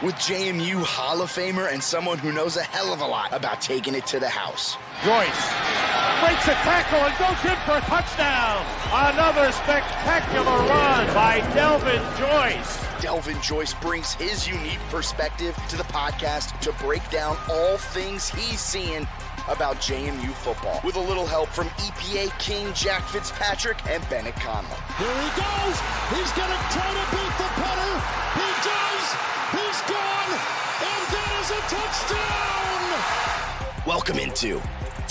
with JMU Hall of Famer and someone who knows a hell of a lot about taking it to the house. Joyce breaks a tackle and goes in for a touchdown. Another spectacular run by Delvin Joyce. Delvin Joyce brings his unique perspective to the podcast to break down all things he's seeing about JMU football, with a little help from EPA King Jack Fitzpatrick and Bennett Conlon. Here he goes. He's going to try to beat the punter. He does. He's gone. And that is a touchdown. Welcome into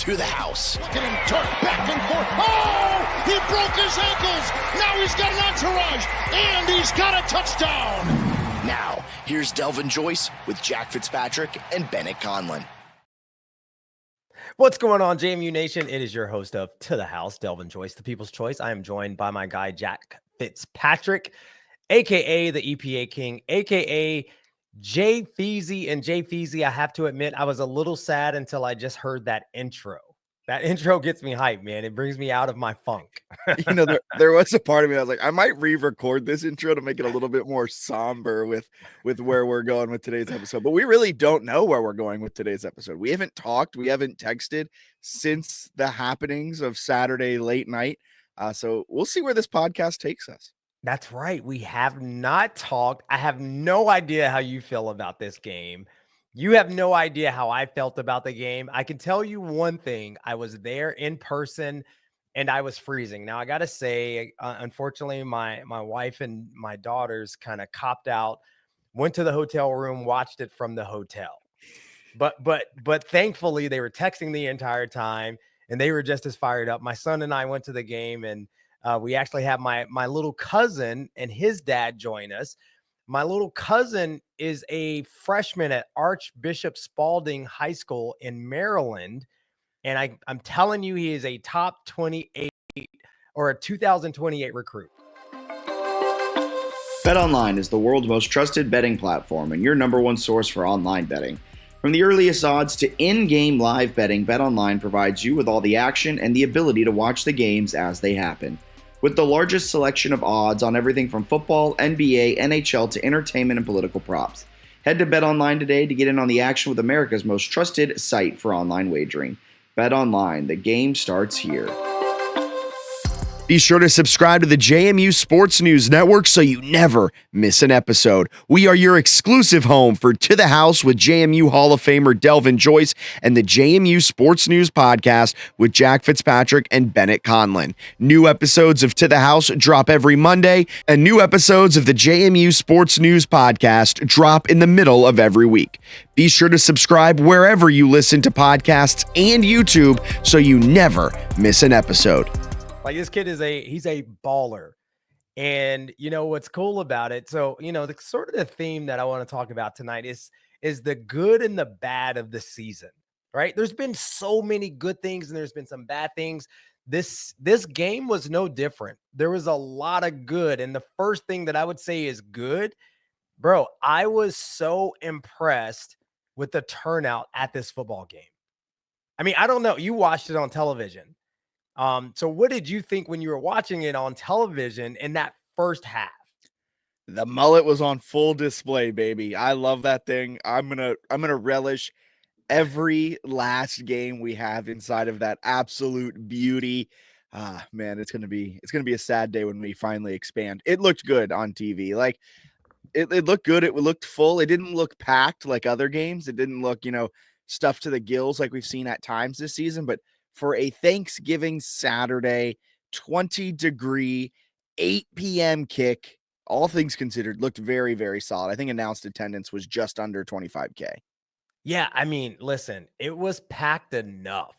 To the House. Look at him turn back and forth. Oh, he broke his ankles. Now he's got an entourage. And he's got a touchdown. Now, here's Delvin Joyce with Jack Fitzpatrick and Bennett Conlon. What's going on, JMU Nation? It is your host of To the House, Delvin Joyce, the People's Choice. I am joined by my guy, Jack Fitzpatrick, a.k.a. the EPA King, a.k.a. Jay Feezy. And Jay Feezy, I have to admit, I was a little sad until I just heard that intro. That intro gets me hyped, man. It brings me out of my funk. There was a part of me, I was like, I might re-record this intro to make it a little bit more somber with where we're going with today's episode. But we really don't know where we're going with today's episode. We haven't talked, we haven't texted since the happenings of Saturday late night. So we'll see where this podcast takes us. That's right. We have not talked. I have no idea how you feel about this game. You have no idea how I felt about the game. I can tell you one thing. I was there in person and I was freezing. Now, I got to say, unfortunately, my wife and my daughters kind of copped out, went to the hotel room, watched it from the hotel. But thankfully, they were texting the entire time and they were just as fired up. My son and I went to the game, and we actually had my little cousin and his dad join us. My little cousin is a freshman at Archbishop Spalding High School in Maryland. And I'm telling you, he is a top 28 or a 2028 recruit. BetOnline is the world's most trusted betting platform and your number one source for online betting. From the earliest odds to in-game live betting, BetOnline provides you with all the action and the ability to watch the games as they happen. With the largest selection of odds on everything from football, NBA, NHL to entertainment and political props. Head to BetOnline today to get in on the action with America's most trusted site for online wagering. BetOnline, the game starts here. Be sure to subscribe to the JMU Sports News Network so you never miss an episode. We are your exclusive home for To the House with JMU Hall of Famer Delvin Joyce and the JMU Sports News Podcast with Jack Fitzpatrick and Bennett Conlon. New episodes of To the House drop every Monday, and new episodes of the JMU Sports News Podcast drop in the middle of every week. Be sure to subscribe wherever you listen to podcasts and YouTube so you never miss an episode. Like, this kid he's a baller. And you know what's cool about it? So, the sort of the theme that I want to talk about tonight is the good and the bad of the season, right? There's been so many good things and there's been some bad things. This game was no different. There was a lot of good. And the first thing that I would say is good, bro, I was so impressed with the turnout at this football game. I mean, I don't know. You watched it on television. So what did you think when you were watching it on television in that first half? The mullet was on full display, baby. I love that thing. I'm gonna relish every last game we have inside of that absolute beauty. Man, it's gonna be a sad day when we finally expand. It looked good on TV. Like it looked good. It looked full. It didn't look packed like other games. It didn't look, stuffed to the gills like we've seen at times this season, but for a Thanksgiving Saturday, 20-degree, 8 p.m. kick, all things considered, looked very, very solid. I think announced attendance was just under 25K. Yeah, I mean, listen, it was packed enough.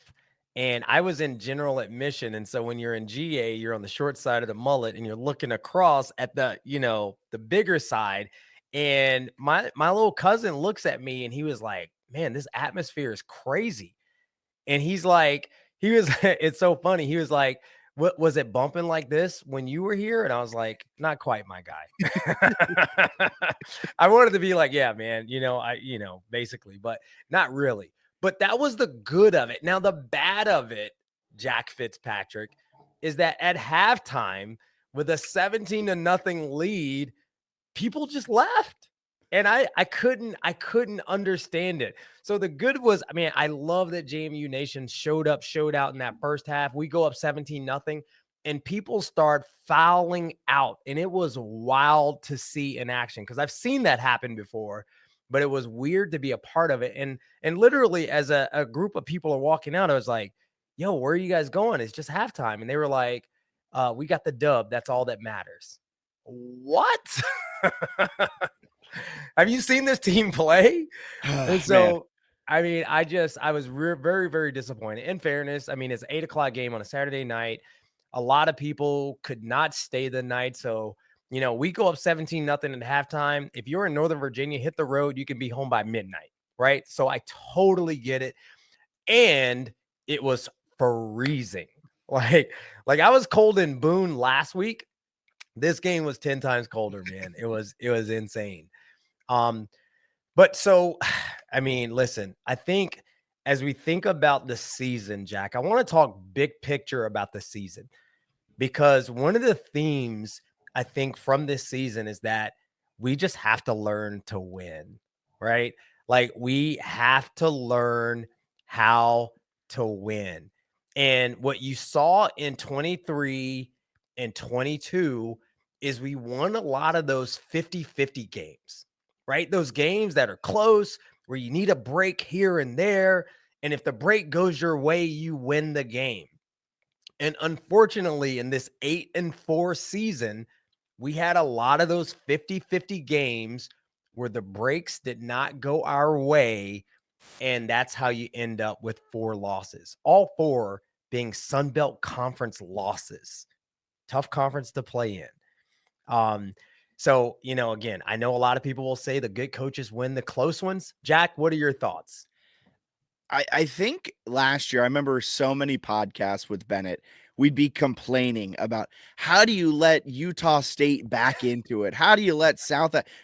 And I was in general admission. And so when you're in GA, you're on the short side of the mullet and you're looking across at the, the bigger side. And my little cousin looks at me and he was like, man, this atmosphere is crazy. And it's so funny. He was like, what was it bumping like this when you were here? And I was like, not quite, my guy. I wanted to be like, yeah, man, basically, but not really. But that was the good of it. Now, the bad of it, Jack Fitzpatrick, is that at halftime with a 17-0 lead, people just left. And I couldn't understand it. So the good was, I mean, I love that JMU Nation showed out in that first half. We go up 17-0 and people start fouling out. And it was wild to see in action because I've seen that happen before, but it was weird to be a part of it. And literally as a group of people are walking out, I was like, yo, where are you guys going? It's just halftime. And they were like, we got the dub. That's all that matters. What? Have you seen this team play? And so, I mean, I was very, very disappointed. In fairness, I mean, it's an 8:00 game on a Saturday night. A lot of people could not stay the night. So, we go up 17-0 at halftime. If you're in Northern Virginia, hit the road, you can be home by midnight, right? So I totally get it. And it was freezing. Like I was cold in Boone last week. This game was 10 times colder, man. It was insane. But so, I mean, listen, I think as we think about the season, Jack, I want to talk big picture about the season because one of the themes I think from this season is that we just have to learn to win, right? Like we have to learn how to win. And what you saw in 23 and 22 is we won a lot of those 50-50 games, right? Those games that are close where you need a break here and there. And if the break goes your way, you win the game. And unfortunately, in this 8-4 season, we had a lot of those 50-50 games where the breaks did not go our way. And that's how you end up with 4 losses, all 4 being Sun Belt Conference losses. Tough conference to play in. So, again, I know a lot of people will say the good coaches win the close ones. Jack, what are your thoughts? I think last year, I remember so many podcasts with Bennett, we'd be complaining about how do you let Utah State back into it? How do you let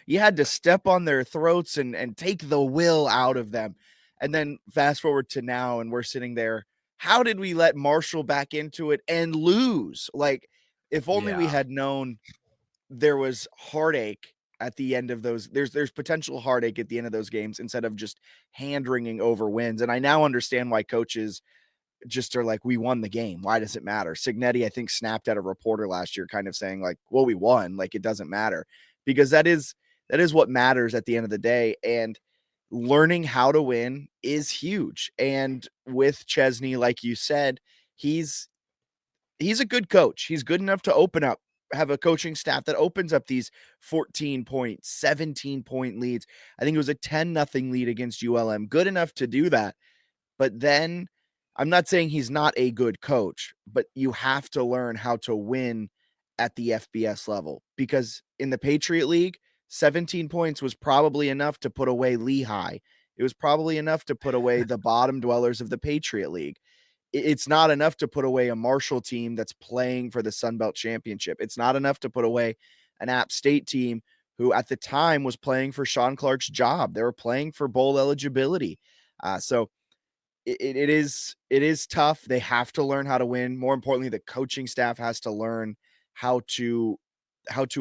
you had to step on their throats and take the will out of them. And then fast forward to now, and we're sitting there. How did we let Marshall back into it and lose? Like, if only we had known there was heartache at the end of those. There's potential heartache at the end of those games instead of just hand-wringing over wins. And I now understand why coaches just are like, we won the game. Why does it matter? Signetti, I think, snapped at a reporter last year kind of saying like, well, we won. Like, it doesn't matter, because that is what matters at the end of the day. And learning how to win is huge. And with Chesney, like you said, he's a good coach. He's good enough to have a coaching staff that opens up these 14-point, 17-point leads. I think it was a 10-0 lead against ULM. Good enough to do that. But then I'm not saying he's not a good coach, but you have to learn how to win at the FBS level, because in the Patriot League, 17 points was probably enough to put away Lehigh. It was probably enough to put away the bottom dwellers of the Patriot League. It's not enough to put away a Marshall team that's playing for the Sun Belt Championship. It's not enough to put away an App State team who at the time was playing for Sean Clark's job. They were playing for bowl eligibility. So it is tough. They have to learn how to win. More importantly, the coaching staff has to learn how to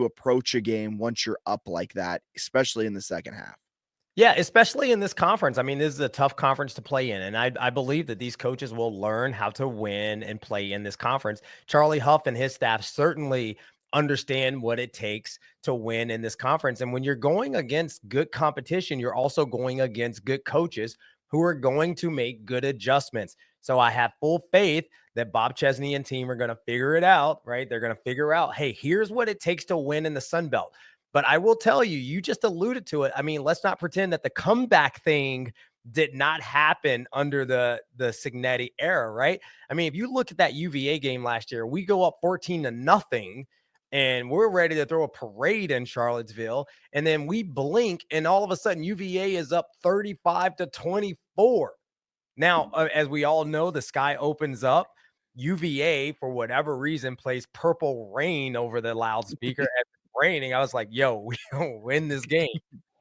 approach a game once you're up like that, especially in the second half. Yeah, especially in this conference. I mean, this is a tough conference to play in, and I believe that these coaches will learn how to win and play in this conference. Charlie Huff and his staff certainly understand what it takes to win in this conference. And when you're going against good competition, you're also going against good coaches who are going to make good adjustments. So I have full faith that Bob Chesney and team are going to figure it out, right? They're going to figure out, hey, here's what it takes to win in the Sun Belt. But I will tell you, you just alluded to it. I mean, let's not pretend that the comeback thing did not happen under the Signetti era, right? I mean, if you look at that UVA game last year, we go up 14-0 and we're ready to throw a parade in Charlottesville. And then we blink and all of a sudden UVA is up 35-24. Now, as we all know, the sky opens up. UVA, for whatever reason, plays Purple Rain over the loudspeaker. Raining, I was like, yo, we don't win this game.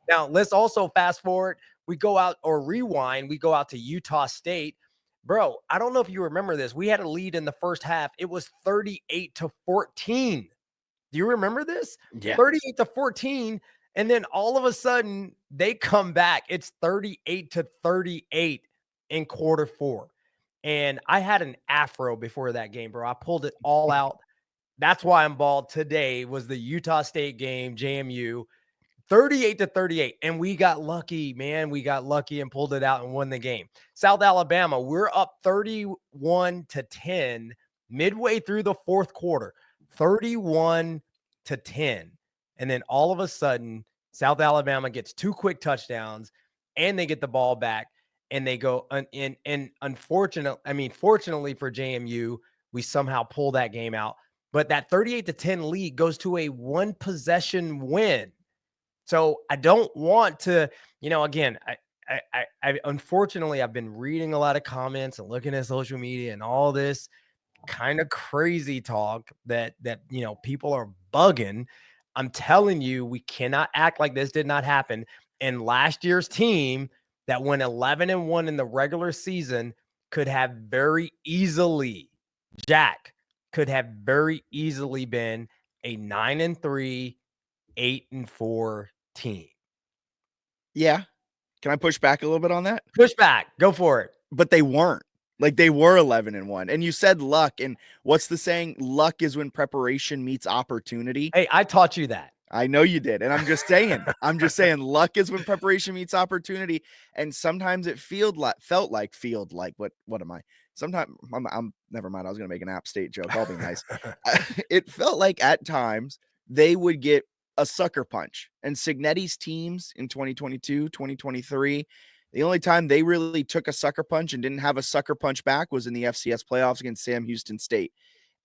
Now, let's also fast forward. We go out, or rewind. We go out to Utah State. Bro, I don't know if you remember this. We had a lead in the first half. It was 38-14. Do you remember this? Yeah. 38-14. And then all of a sudden they come back. It's 38-38 in quarter 4. And I had an afro before that game, bro. I pulled it all out. That's why I'm bald. Today was the Utah State game, JMU, 38-38. And we got lucky, man. We got lucky and pulled it out and won the game. South Alabama, we're up 31-10 midway through the fourth quarter, 31-10. And then all of a sudden, South Alabama gets 2 quick touchdowns and they get the ball back and they go and fortunately for JMU, we somehow pull that game out. But that 38-10 lead goes to a 1 possession win. So I don't want to, again, I unfortunately I've been reading a lot of comments and looking at social media and all this kind of crazy talk that people are bugging. I'm telling you, we cannot act like this did not happen. And last year's team that went 11-1 in the regular season could have very easily, Jack, could have very easily been a 9-3, 8-4 team. Yeah. Can I push back a little bit on that? Push back. Go for it. But they weren't. Like, they were 11-1. And you said luck. And what's the saying? Luck is when preparation meets opportunity. Hey, I taught you that. I know you did. And I'm just saying, luck is when preparation meets opportunity. And sometimes it felt like, what am I? Sometimes I'm never mind. I was going to make an App State joke. I'll be nice. It felt like at times they would get a sucker punch. And Signetti's teams in 2022, 2023, the only time they really took a sucker punch and didn't have a sucker punch back was in the FCS playoffs against Sam Houston State.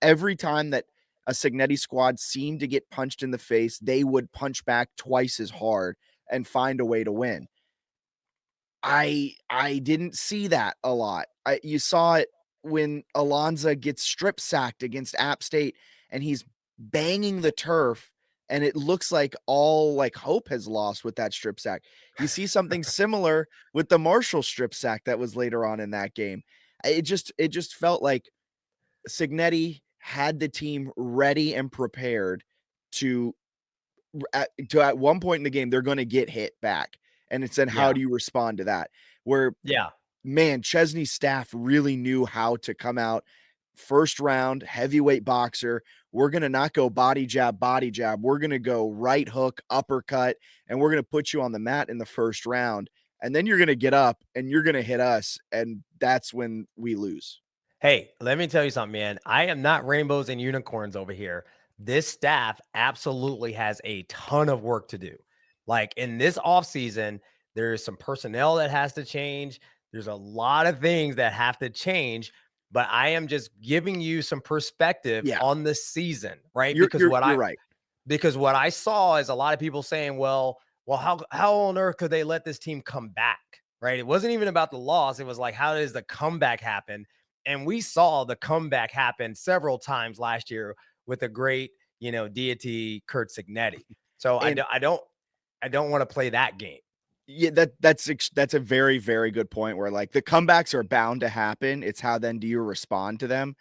Every time that a Signetti squad seemed to get punched in the face, they would punch back twice as hard and find a way to win. I didn't see that a lot. You saw it when Alonza gets strip sacked against App State and he's banging the turf and it looks like all like hope has lost with that strip sack. You see something similar with the Marshall strip sack that was later on in that game. It just felt like Signetti had the team ready and prepared to at one point in the game, they're going to get hit back. And it's then how do you respond to that? Where, man, Chesney's staff really knew how to come out first round, heavyweight boxer. We're going to not go body jab. We're going to go right hook, uppercut, and we're going to put you on the mat in the first round. And then you're going to get up and you're going to hit us. And that's when we lose. Hey, let me tell you something, man. I am not rainbows and unicorns over here. This staff absolutely has a ton of work to do. Like in this offseason, there's some personnel that has to change. There's a lot of things that have to change, but I am just giving you some perspective on the season, right? You're right. Because what I saw is a lot of people saying, well, how on earth could they let this team come back, right? It wasn't even about the loss. It was like, how does the comeback happen? And we saw the comeback happen several times last year with a great, deity, Curt Cignetti. So I don't want to play that game. Yeah, that's a very, very good point where like the comebacks are bound to happen. It's how then do you respond to them?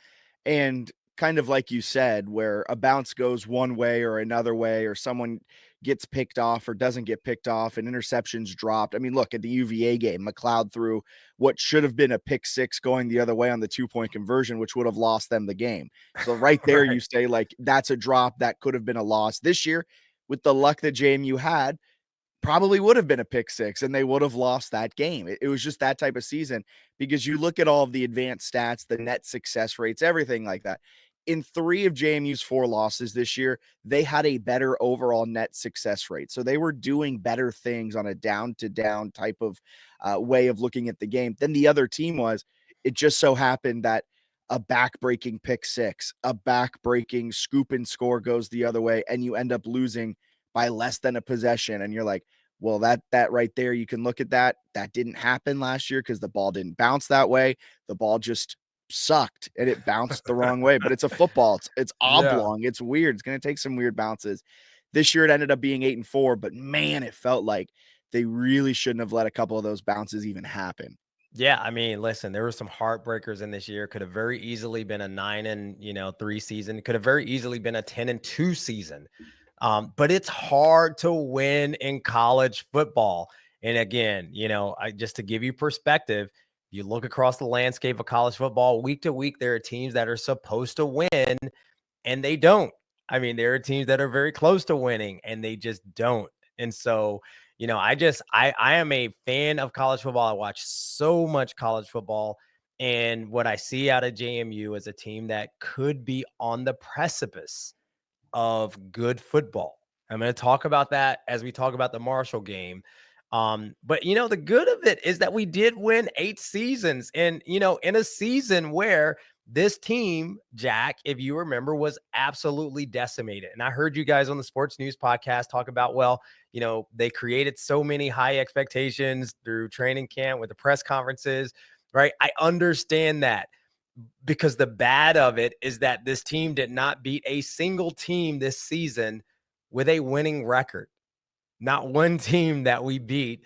And kind of like you said, where a bounce goes one way or another way, or someone gets picked off or doesn't get picked off and interceptions dropped. I mean, look at the UVA game, McLeod threw what should have been a pick six going the other way on the 2-point conversion, which would have lost them the game. So right there, you say like, that's a drop that could have been a loss. This year with the luck that JMU had, probably would have been a pick six and they would have lost that game. It was just that type of season because you look at all of the advanced stats, the net success rates, everything like that. In 3 of JMU's 4 losses this year, they had a better overall net success rate. So they were doing better things on a down to down type of way of looking at the game than the other team was. It just so happened that a back-breaking pick six, a back-breaking scoop and score goes the other way, and you end up losing by less than a possession. And you're like, well, that right there, you can look at that. That didn't happen last year because the ball didn't bounce that way. The ball just sucked and it bounced the wrong way, but it's a football. It's oblong. It's weird. It's going to take some weird bounces. This year it ended up being 8-4, but man, it felt like they really shouldn't have let a couple of those bounces even happen. Yeah, I mean, listen, there were some heartbreakers in this year. Could have very easily been a 9-3 season. Could have very easily been a 10-2 season. But it's hard to win in college football. And again, just to give you perspective, you look across the landscape of college football week to week, there are teams that are supposed to win and they don't. I mean, there are teams that are very close to winning and they just don't. And so, I am a fan of college football. I watch so much college football. And what I see out of JMU is a team that could be on the precipice of good football. I'm going to talk about that as we talk about the Marshall game. But the good of it is that we did win 8 seasons, and in a season where this team, Jack, if you remember, was absolutely decimated. And I heard you guys on the Sports News podcast talk about, they created so many high expectations through training camp with the press conferences, right? I understand that. Because the bad of it is that this team did not beat a single team this season with a winning record. Not one team that we beat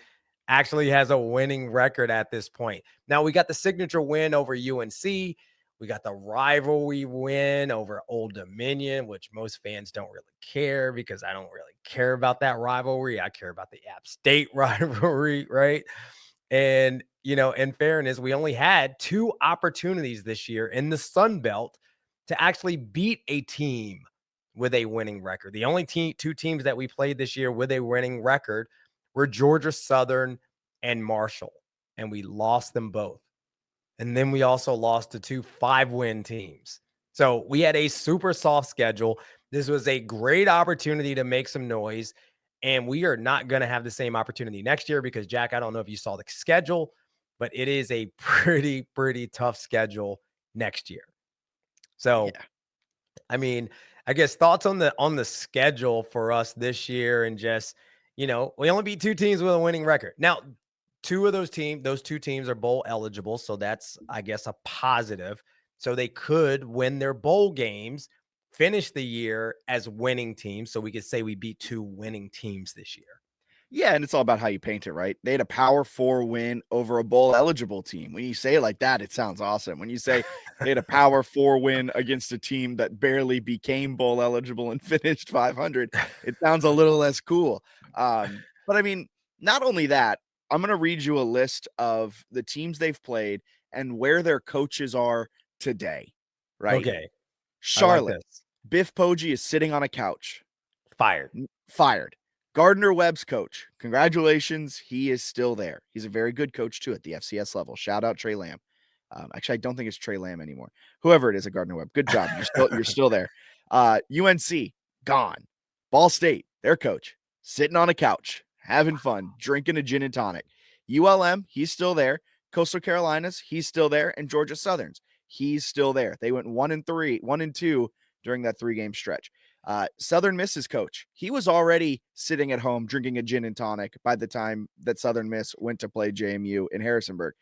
actually has a winning record at this point. Now, we got the signature win over UNC. We got the rivalry win over Old Dominion, which most fans don't really care because I don't really care about that rivalry. I care about the App State rivalry, right? And, in fairness, we only had 2 opportunities this year in the Sun Belt to actually beat a team with a winning record. The only 2 teams that we played this year with a winning record were Georgia Southern and Marshall, and we lost them both. And then we also lost to 2 5-win teams. So we had a super soft schedule. This was a great opportunity to make some noise. And we are not going to have the same opportunity next year because, Jack, I don't know if you saw the schedule, but it is a pretty tough schedule next year. So, yeah. I mean, I guess thoughts on the schedule for us this year, and just, we only beat 2 teams with a winning record. Now, 2 of those 2 teams are bowl eligible. So that's, I guess, a positive. So they could win their bowl games, finish the year as winning teams. So we could say we beat 2 winning teams this year. Yeah, and it's all about how you paint it, right? They had a Power 4 win over a bowl eligible team. When you say it like that, it sounds awesome. When you say they had a Power 4 win against a team that barely became bowl eligible and finished 500, it sounds a little less cool. But I mean, not only that, I'm going to read you a list of the teams they've played and where their coaches are today, right? Okay. Charlotte, like Biff Poggi is sitting on a couch. Fired. Gardner Webb's coach. Congratulations. He is still there. He's a very good coach too at the FCS level. Shout out Trey Lamb. Actually, I don't think it's Trey Lamb anymore. Whoever it is at Gardner Webb. Good job. You're still there. UNC, gone. Ball State, their coach, sitting on a couch, having fun, drinking a gin and tonic. ULM, he's still there. Coastal Carolinas, he's still there. And Georgia Southern's, he's still there. They went 1-2 during that 3-game stretch. Southern Miss's coach, he was already sitting at home drinking a gin and tonic by the time that Southern Miss went to play JMU in Harrisonburg.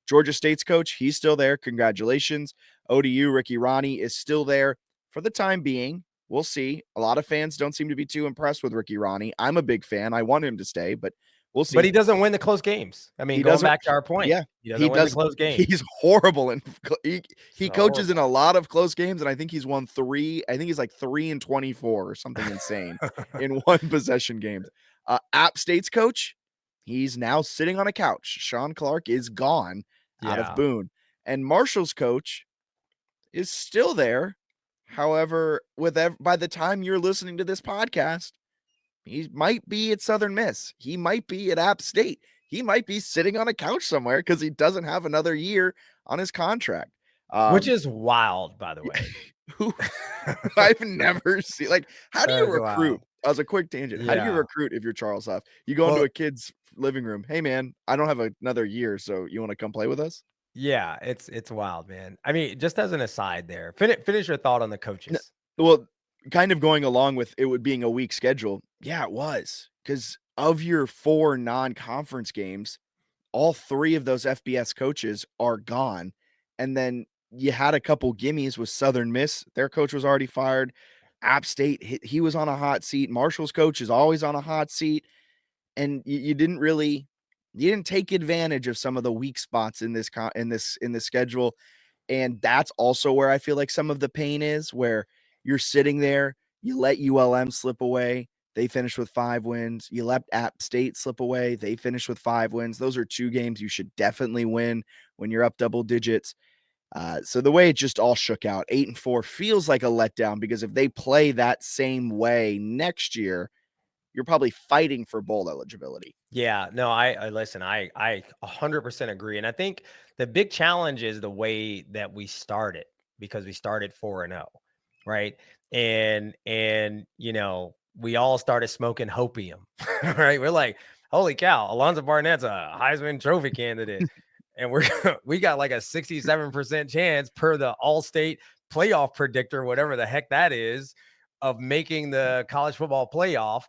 Georgia State's coach, he's still there. Congratulations. ODU, Ricky Ronnie is still there for the time being. We'll see. A lot of fans don't seem to be too impressed with Ricky Ronnie. I'm a big fan. I want him to stay, but we'll see. But he doesn't win the close games. I mean, going back to our point. Yeah, he doesn't win the close games. He's horrible. And he coaches in a lot of close games, and I think he's won 3. I think he's like 3-24 or something insane in one possession games. App State's coach, he's now sitting on a couch. Sean Clark is gone out of Boone. And Marshall's coach is still there. However, by the time you're listening to this podcast, he might be at Southern Miss. He might be at App State. He might be sitting on a couch somewhere because he doesn't have another year on his contract. Which is wild, by the way. I've never seen. Like, how do you recruit? As a quick tangent, how do you recruit if you're Charles Huff? You go into a kid's living room. Hey, man, I don't have another year, so you want to come play with us? Yeah, it's wild, man. I mean, just as an aside there, finish your thought on the coaches. Well, kind of going along with it being a weak schedule. Yeah, it was. Because of your 4 non-conference games, all 3 of those FBS coaches are gone. And then you had a couple gimmies with Southern Miss. Their coach was already fired. App State, he was on a hot seat. Marshall's coach is always on a hot seat. And you didn't take advantage of some of the weak spots in this schedule. And that's also where I feel like some of the pain is, where you're sitting there, you let ULM slip away, They finished with 5 wins. You let App State slip away. They finished with 5 wins. Those are 2 games you should definitely win when you're up double digits. So the way it just all shook out, 8-4 feels like a letdown, because if they play that same way next year, you're probably fighting for bowl eligibility. Yeah, no, I listen, I 100% agree. And I think the big challenge is the way that we started, because we started 4-0, right? And we all started smoking hopium, right? We're like, holy cow, Alonzo Barnett's a Heisman Trophy candidate. And we got like a 67% chance per the all-state playoff predictor, whatever the heck that is, of making the college football playoff.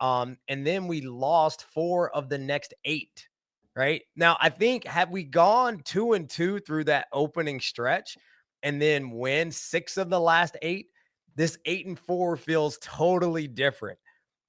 And then we lost 4 of the next 8. Right now, I think had we gone 2-2 through that opening stretch and then win 6 of the last 8, this 8-4 feels totally different.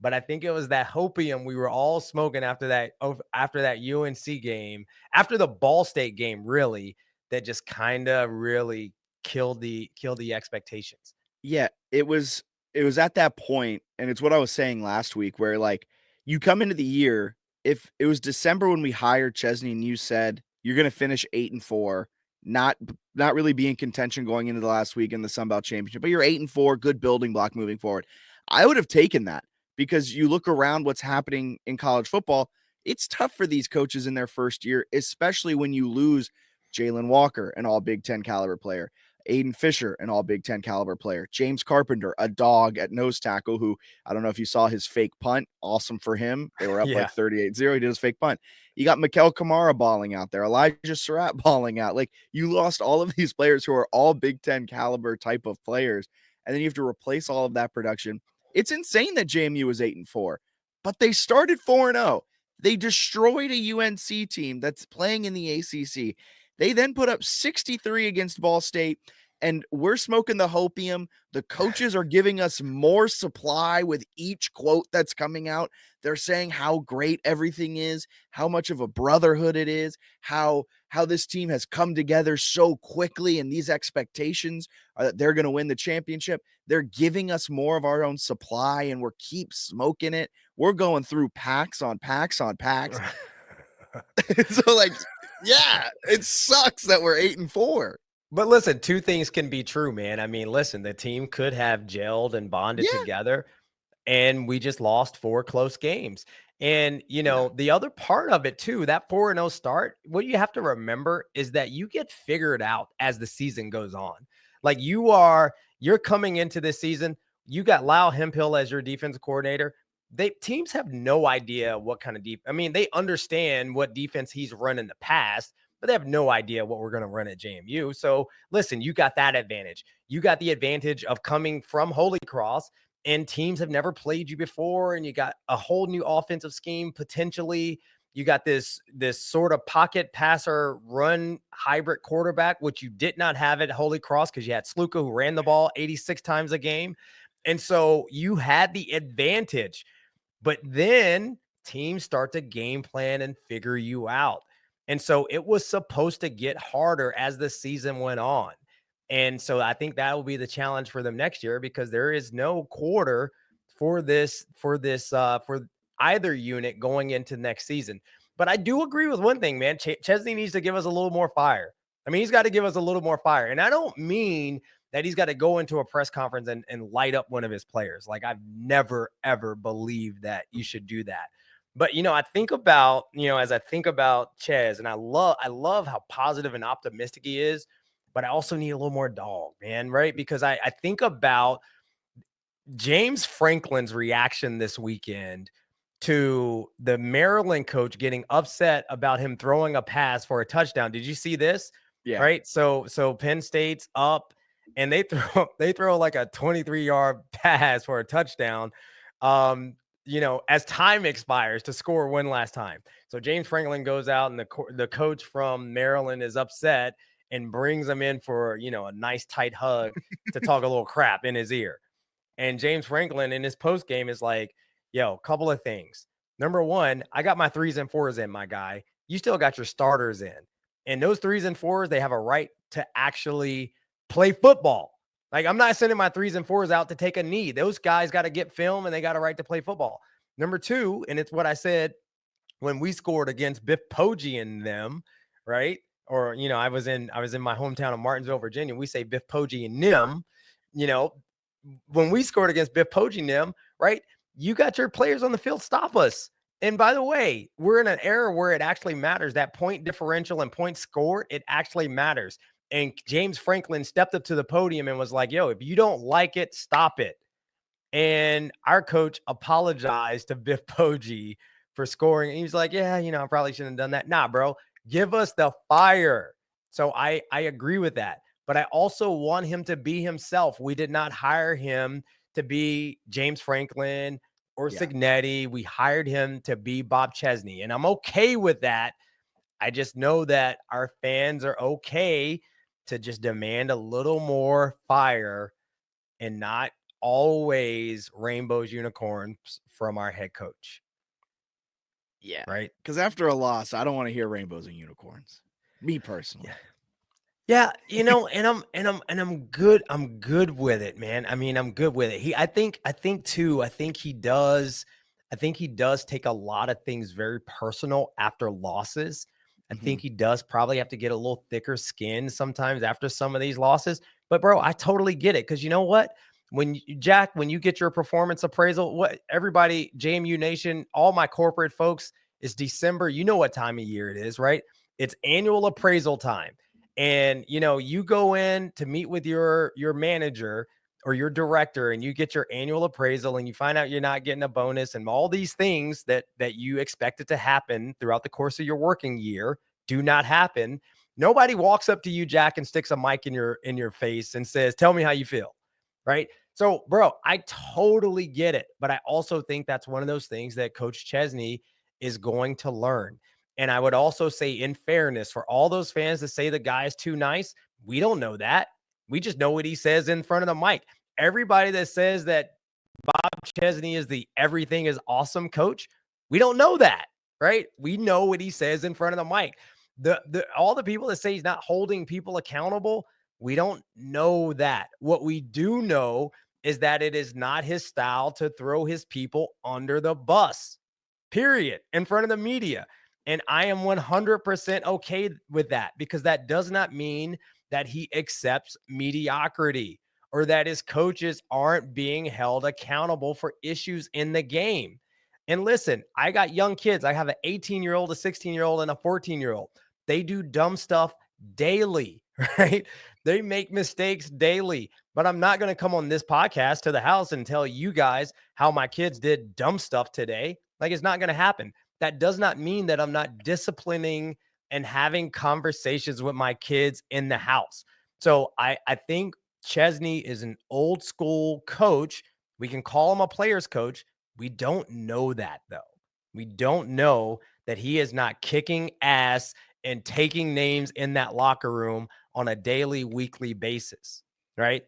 But I think it was that hopium we were all smoking after that UNC game, after the Ball State game, really, that just kind of really killed the expectations. Yeah, it was at that point, and it's what I was saying last week, where like you come into the year, if it was December when we hired Chesney and you said you're going to finish 8-4, not really be in contention going into the last week in the Sun Belt Championship, but you're 8-4, good building block moving forward, I would have taken that, because you look around what's happening in college football, it's tough for these coaches in their first year, especially when you lose Jalen Walker, an all Big Ten caliber player, Aiden Fisher, an all Big Ten caliber player, James Carpenter, a dog at nose tackle, who I don't know if you saw his fake punt. Awesome for him. They were up like 38-0. He did his fake punt. You got Mikel Kamara balling out there, Elijah Surratt balling out. Like, you lost all of these players who are all Big Ten caliber type of players. And then you have to replace all of that production. It's insane that JMU was 8-4, but they started 4-0. They destroyed a UNC team that's playing in the ACC. They then put up 63 against Ball State, and we're smoking the hopium. The coaches are giving us more supply with each quote that's coming out. They're saying how great everything is, how much of a brotherhood it is, how this team has come together so quickly, and these expectations are that they're going to win the championship. They're giving us more of our own supply, and we're keep smoking it. We're going through packs on packs on packs. So, like, yeah, it sucks that we're 8-4. But listen, 2 things can be true, man. I mean, listen, the team could have gelled and bonded together, and we just lost 4 close games. And, the other part of it too, that 4-0 start, what you have to remember is that you get figured out as the season goes on. Like, you're coming into this season, you got Lyle Hemphill as your defensive coordinator. Teams have no idea what kind of I mean, they understand what defense he's run in the past, but they have no idea what we're going to run at JMU. So listen, you got that advantage. You got the advantage of coming from Holy Cross, and teams have never played you before, and you got a whole new offensive scheme potentially. You got this sort of pocket passer run hybrid quarterback, which you did not have at Holy Cross, because you had Sluka, who ran the ball 86 times a game. And so you had the advantage. But then teams start to game plan and figure you out. And so it was supposed to get harder as the season went on. And so I think that will be the challenge for them next year, because there is no quarter for either unit going into next season. But I do agree with one thing, man. Chesney needs to give us a little more fire. I mean, he's got to give us a little more fire. And I don't mean that he's got to go into a press conference and light up one of his players. Like, I've never, ever believed that you should do that. But, I think about, as I think about Ches, and I love how positive and optimistic he is, but I also need a little more dog, man, right? Because I think about James Franklin's reaction this weekend to the Maryland coach getting upset about him throwing a pass for a touchdown. Did you see this? Yeah. Right. So Penn State's up, and they throw like a 23-yard pass for a touchdown, as time expires to score one last time. So James Franklin goes out, and the coach from Maryland is upset and brings him in for, a nice tight hug to talk a little crap in his ear. And James Franklin in his post game is like, yo, couple of things. Number one, I got my 3s and 4s in, my guy. You still got your starters in. And those 3s and 4s, they have a right to actually play football. Like, I'm not sending my 3s and 4s out to take a knee. Those guys got to get film and they got a right to play football. Number 2, and it's what I said when we scored against Biff Poggi and them, right? Or, I was in my hometown of Martinsville, Virginia. We say Biff Poggi and them, when we scored against Biff Poggi and them, right? You got your players on the field, stop us. And by the way, we're in an era where it actually matters. That point differential and point scored, it actually matters. And James Franklin stepped up to the podium and was like, yo, if you don't like it, stop it. And our coach apologized to Biff Poggi for scoring. And he was like, yeah, I probably shouldn't have done that. Nah, bro, give us the fire. So I agree with that. But I also want him to be himself. We did not hire him to be James Franklin or Signetti. We hired him to be Bob Chesney. And I'm okay with that. I just know that our fans are okay to just demand a little more fire and not always rainbows, unicorns from our head coach. Yeah. Right. Because after a loss, I don't want to hear rainbows and unicorns. Me personally. Yeah. And I'm good. I'm good with it, man. I mean, I'm good with it. I think he does take a lot of things very personal after losses. I think he does probably have to get a little thicker skin sometimes after some of these losses. But bro, I totally get it. Because you know what? When you get your performance appraisal, what everybody, JMU Nation, all my corporate folks, is December. You know what time of year it is, right? It's annual appraisal time. And, you go in to meet with your manager or your director and you get your annual appraisal and you find out you're not getting a bonus and all these things that you expected to happen throughout the course of your working year do not happen. Nobody walks up to you, Jack, and sticks a mic in your face and says, tell me how you feel. Right. So, bro, I totally get it. But I also think that's one of those things that Coach Chesney is going to learn. And I would also say, in fairness, for all those fans that say the guy is too nice, we don't know that. We just know what he says in front of the mic. Everybody that says that Bob Chesney is the everything is awesome coach, we don't know that, right? We know what he says in front of the mic. All the people that say he's not holding people accountable, we don't know that. What we do know is that it is not his style to throw his people under the bus, period, in front of the media. And I am 100% okay with that, because that does not mean that he accepts mediocrity or that his coaches aren't being held accountable for issues in the game. And listen, I got young kids. I have an 18-year-old, a 16-year-old, and a 14-year-old. They do dumb stuff daily, right? They make mistakes daily. But I'm not going to come on this podcast to the house and tell you guys how my kids did dumb stuff today. Like, it's not going to happen. That does not mean that I'm not disciplining and having conversations with my kids in the house. So I think Chesney is an old school coach. We can call him a player's coach. We don't know that, though. We don't know that he is not kicking ass and taking names in that locker room on a daily, weekly basis, right?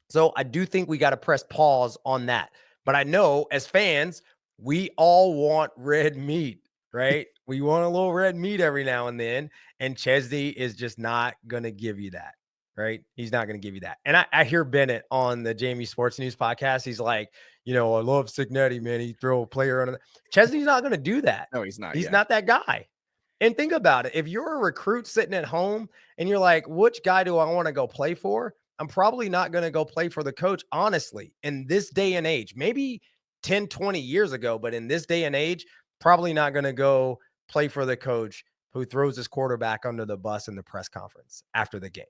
So I do think we got to press pause on that. But I know as fans, we all want red meat, right? We want a little red meat every now and then. And Chesney is just not going to give you that, right? He's not going to give you that. And I hear Bennett on the JMU Sports News podcast. He's like, I love Signetti, man. He throw a player on it. Chesney's not going to do that. No, he's not. He's not that guy. And think about it. If you're a recruit sitting at home and you're like, which guy do I want to go play for? I'm probably not going to go play for the coach, honestly, in this day and age. Maybe 10, 20 years ago, but in this day and age, probably not going to go play for the coach who throws his quarterback under the bus in the press conference after the game.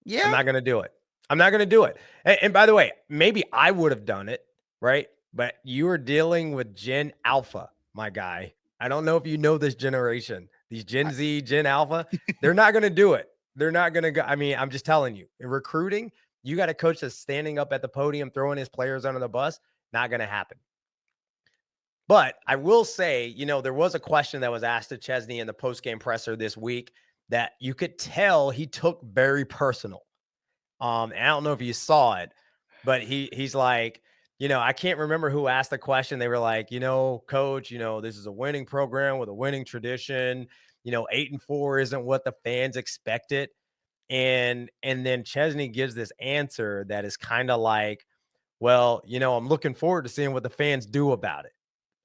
Yeah. I'm not going to do it. I'm not going to do it. And by the way, maybe I would have done it, right? But you are dealing with Gen Alpha, my guy. I don't know if you know this generation, these Gen Z, Gen Alpha, they're not going to do it. They're not going to go. I mean, I'm just telling you, in recruiting, you got a coach that's standing up at the podium, throwing his players under the bus. Not going to happen. But I will say, there was a question that was asked to Chesney in the post-game presser this week that you could tell he took very personal. And I don't know if you saw it, but he's like, I can't remember who asked the question. They were like, coach, this is a winning program with a winning tradition. 8-4 isn't what the fans expected. And then Chesney gives this answer that is kind of like, well, I'm looking forward to seeing what the fans do about it.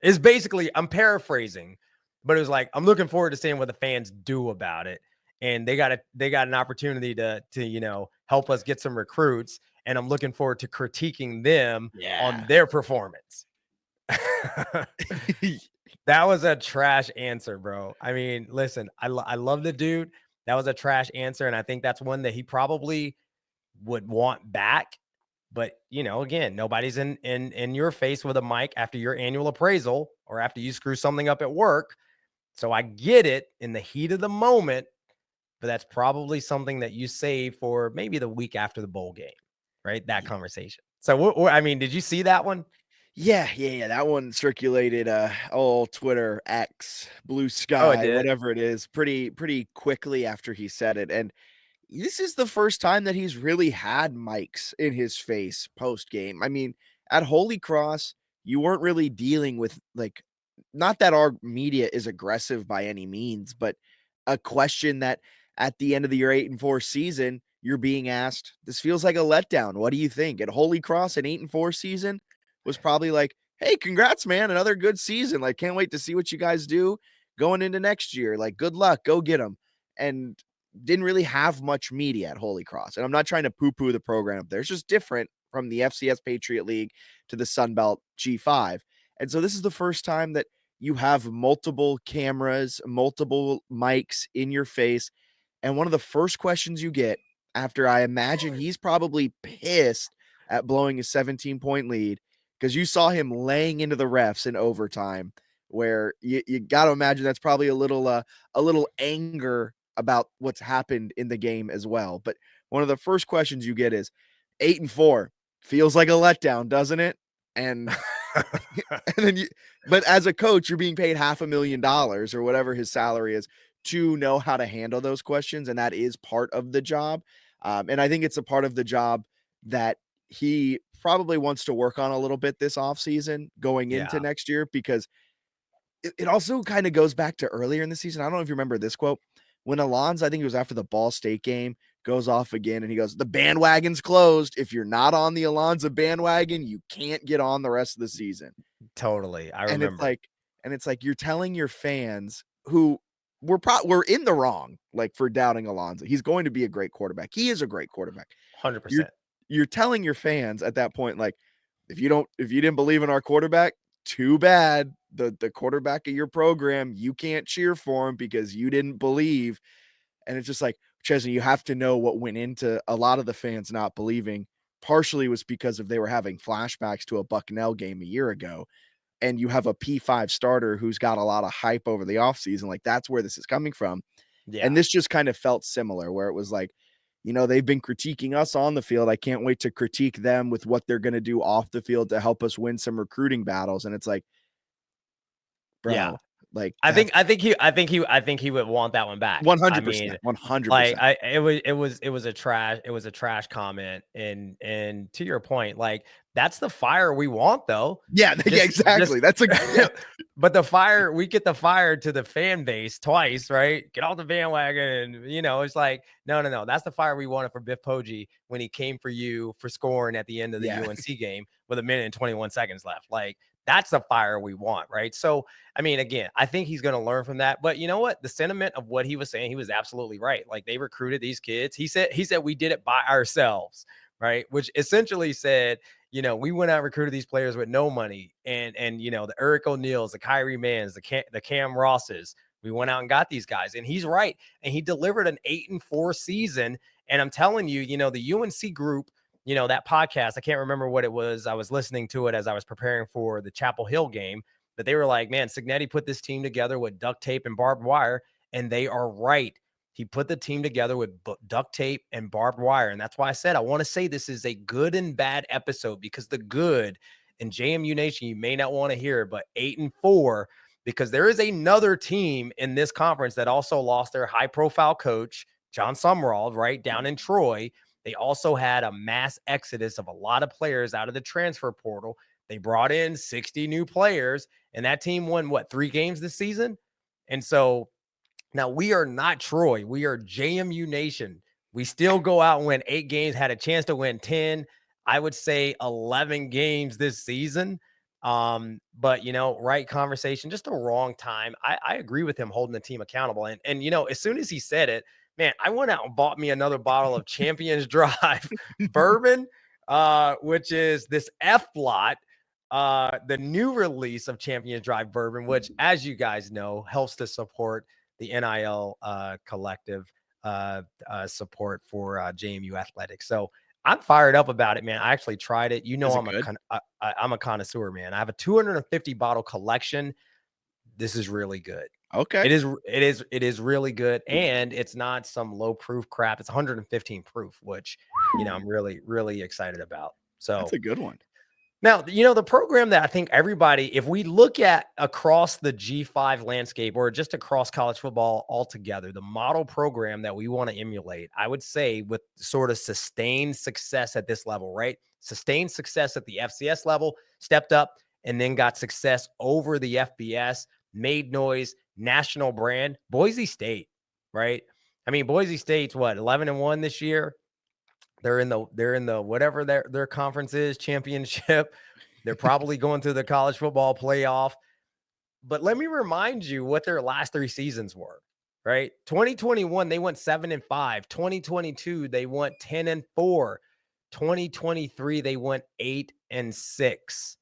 It's basically, I'm paraphrasing, but it was like, I'm looking forward to seeing what the fans do about it. And they got an opportunity to help us get some recruits. And I'm looking forward to critiquing them on their performance. That was a trash answer, bro. I mean, listen, I love the dude. That was a trash answer. And I think that's one that he probably would want back. But, again, nobody's in your face with a mic after your annual appraisal or after you screw something up at work. So I get it in the heat of the moment, but that's probably something that you save for maybe the week after the bowl game, right? That conversation. So, I mean, did you see that one? Yeah. That one circulated all Twitter, X, Blue Oh, it Sky, did? whatever it is, pretty quickly after he said it. And this is the first time that he's really had mics in his face post game. I mean, at Holy Cross, you weren't really dealing with not that our media is aggressive by any means, but a question that at the end of your 8-4 season, you're being asked, this feels like a letdown. What do you think? At Holy Cross, an 8-4 season was probably like, hey, congrats, man. Another good season. Like, can't wait to see what you guys do going into next year. Like, good luck. Go get them. And didn't really have much media at Holy Cross. And I'm not trying to poo-poo the program up there. It's just different from the FCS Patriot League to the Sunbelt G5. And so this is the first time that you have multiple cameras, multiple mics in your face. And one of the first questions you get after, I imagine he's probably pissed at blowing a 17-point lead, because you saw him laying into the refs in overtime, where you got to imagine that's probably a little anger about what's happened in the game as well. But one of the first questions you get is 8-4 feels like a letdown, doesn't it? And but as a coach, you're being paid $500,000 or whatever his salary is to know how to handle those questions. And that is part of the job. And I think it's a part of the job that he probably wants to work on a little bit this offseason going into next year, because it also kind of goes back to earlier in the season. I don't know if you remember this quote when Alonzo, I think it was after the Ball State game, goes off again and he goes, the bandwagon's closed. If you're not on the Alonzo bandwagon, you can't get on the rest of the season. Totally. I remember. And it's like you're telling your fans who we're in the wrong, like, for doubting Alonzo. He's going to be a great quarterback. He is a great quarterback. 100%. You're telling your fans at that point, like, if you didn't believe in our quarterback, too bad. The quarterback of your program, you can't cheer for him because you didn't believe. And it's just like, Chesney, you have to know what went into a lot of the fans not believing. Partially was because they were having flashbacks to a Bucknell game a year ago. And you have a P5 starter who's got a lot of hype over the offseason. Like, that's where this is coming from. Yeah. And this just kind of felt similar, where it was like, they've been critiquing us on the field. I can't wait to critique them with what they're going to do off the field to help us win some recruiting battles. And it's like, bro, like, I think he would want that one back. 100%. I mean, 100%. Like, it was a trash comment. And to your point, like, that's the fire we want, though. Yeah, exactly. That's but we get the fire to the fan base twice, right? Get off the bandwagon. And, it's like, no. That's the fire we wanted for Biff Poggi when he came for you for scoring at the end of the UNC game with 1 minute and 21 seconds left. Like, that's the fire we want, right? So, I mean, again, I think he's going to learn from that. But you know what? The sentiment of what he was saying, he was absolutely right. Like, they recruited these kids. He said we did it by ourselves, right? Which essentially said, we went out and recruited these players with no money. And the Eric O'Neills, the Kyrie Manns, the Cam Rosses, we went out and got these guys. And he's right. And he delivered an 8-4 season. And I'm telling you, the UNC group, that podcast, I can't remember what it was. I was listening to it as I was preparing for the Chapel Hill game, but they were like, man, Cignetti put this team together with duct tape and barbed wire. And they are right. He put the team together with duct tape and barbed wire. And that's why I said, I want to say this is a good and bad episode, because the good in JMU Nation, you may not want to hear, but 8-4, because there is another team in this conference that also lost their high profile coach, John Summerall, right down in Troy. They also had a mass exodus of a lot of players out of the transfer portal. They brought in 60 new players, and that team won, 3 games this season? And so now we are not Troy. We are JMU Nation. We still go out and win 8 games, had a chance to win 10. I would say 11 games this season. But right conversation, just the wrong time. I agree with him holding the team accountable. And as soon as he said it, man, I went out and bought me another bottle of Champions Drive bourbon, which is this F lot, the new release of Champions Drive bourbon, which, as you guys know, helps to support the NIL collective support for JMU athletics. So I'm fired up about it, man. I actually tried it. I'm a connoisseur, man. I have a 250 bottle collection. This is really good. Okay. It is really good. And it's not some low proof crap. It's 115 proof, which, I'm really, really excited about. So that's a good one. Now, the program that I think everybody, if we look at across the G5 landscape or just across college football altogether, the model program that we want to emulate, I would say with sort of sustained success at this level, right? Sustained success at the FCS level, stepped up and then got success over the FBS, made noise, national brand, Boise State, right? I mean, Boise State's 11-1 this year. They're in the whatever their conference is, championship. They're probably going to the college football playoff. But let me remind you what their last 3 seasons were, right? 2021, they went 7-5. 2022, they went 10-4. 2023, they went 8-6.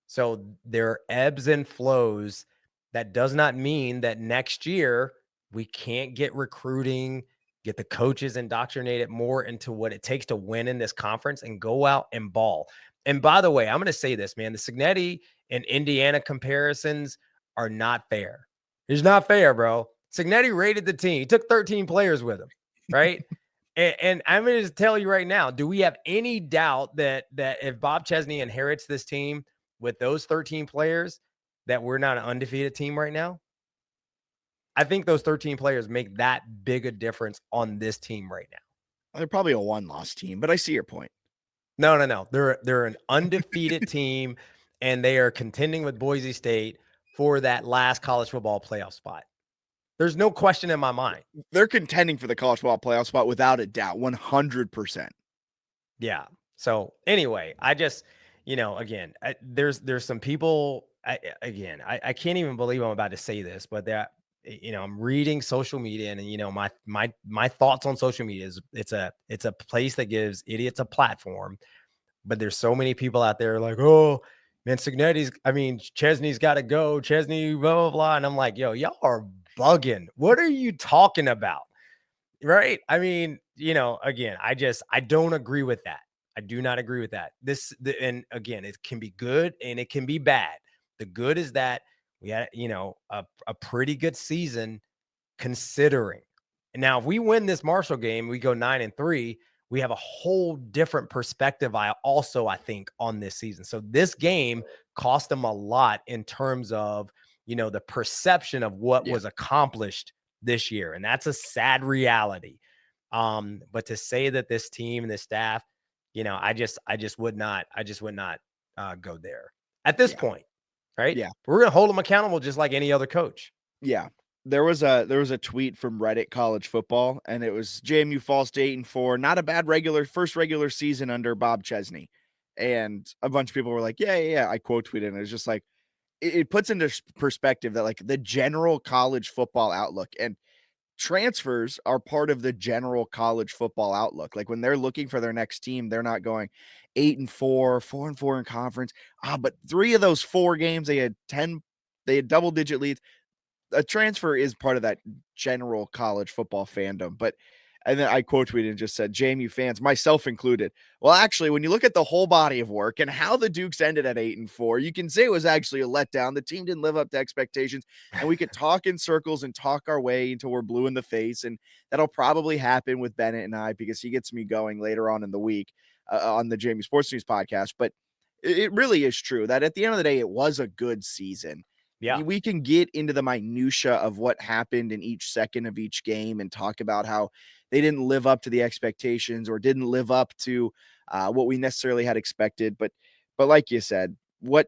So there are ebbs and flows. That does not mean that next year we can't get recruiting, get the coaches indoctrinated more into what it takes to win in this conference and go out and ball. And by the way, I'm going to say this, man, the Cignetti and Indiana comparisons are not fair. It's not fair, bro. Cignetti rated the team. He took 13 players with him, right? and I'm going to tell you right now, do we have any doubt that if Bob Chesney inherits this team with those 13 players, that we're not an undefeated team right now? I think those 13 players make that big a difference on this team right now. They're probably a 1-loss team, but I see your point. No. They're an undefeated team, and they are contending with Boise State for that last college football playoff spot. There's no question in my mind. They're contending for the college football playoff spot without a doubt, 100%. Yeah. So anyway, I just, again, there's some people. I can't even believe I'm about to say this, but that. I'm reading social media and, my thoughts on social media is it's a place that gives idiots a platform, but there's so many people out there like, oh man, Chesney's got to go, Chesney, blah, blah, blah. And I'm like, yo, y'all are bugging. What are you talking about? Right. I mean, again, I don't agree with that. I do not agree with that. And again, it can be good and it can be bad. The good is that we had, a pretty good season considering. And now, if we win this Marshall game, we go 9-3. We have a whole different perspective. I think on this season. So this game cost them a lot in terms of, the perception of what was accomplished this year. And that's a sad reality. But to say that this team and this staff, I just would not go there at this point. Right? Yeah. We're going to hold them accountable just like any other coach. Yeah. There was a tweet from Reddit College Football, and it was JMU falls to 8-4, not a bad first regular season under Bob Chesney. And a bunch of people were like, yeah. I quote tweeted, and it's just like, it puts into perspective that like the general college football outlook and transfers are part of the general college football outlook. Like when they're looking for their next team, they're not going 8-4, 4-4 in conference. But 3 of those 4 games, they had double-digit leads. A transfer is part of that general college football fandom. And then I quote tweeted and just said, JMU fans, myself included. Well, actually, when you look at the whole body of work and how the Dukes ended at 8-4, you can say it was actually a letdown. The team didn't live up to expectations, and we could talk in circles and talk our way until we're blue in the face. And that'll probably happen with Bennett and I because he gets me going later on in the week on the JMU Sports News podcast. But it really is true that at the end of the day, it was a good season. Yeah, we can get into the minutia of what happened in each second of each game and talk about how they didn't live up to the expectations or didn't live up to what we necessarily had expected. But like you said, what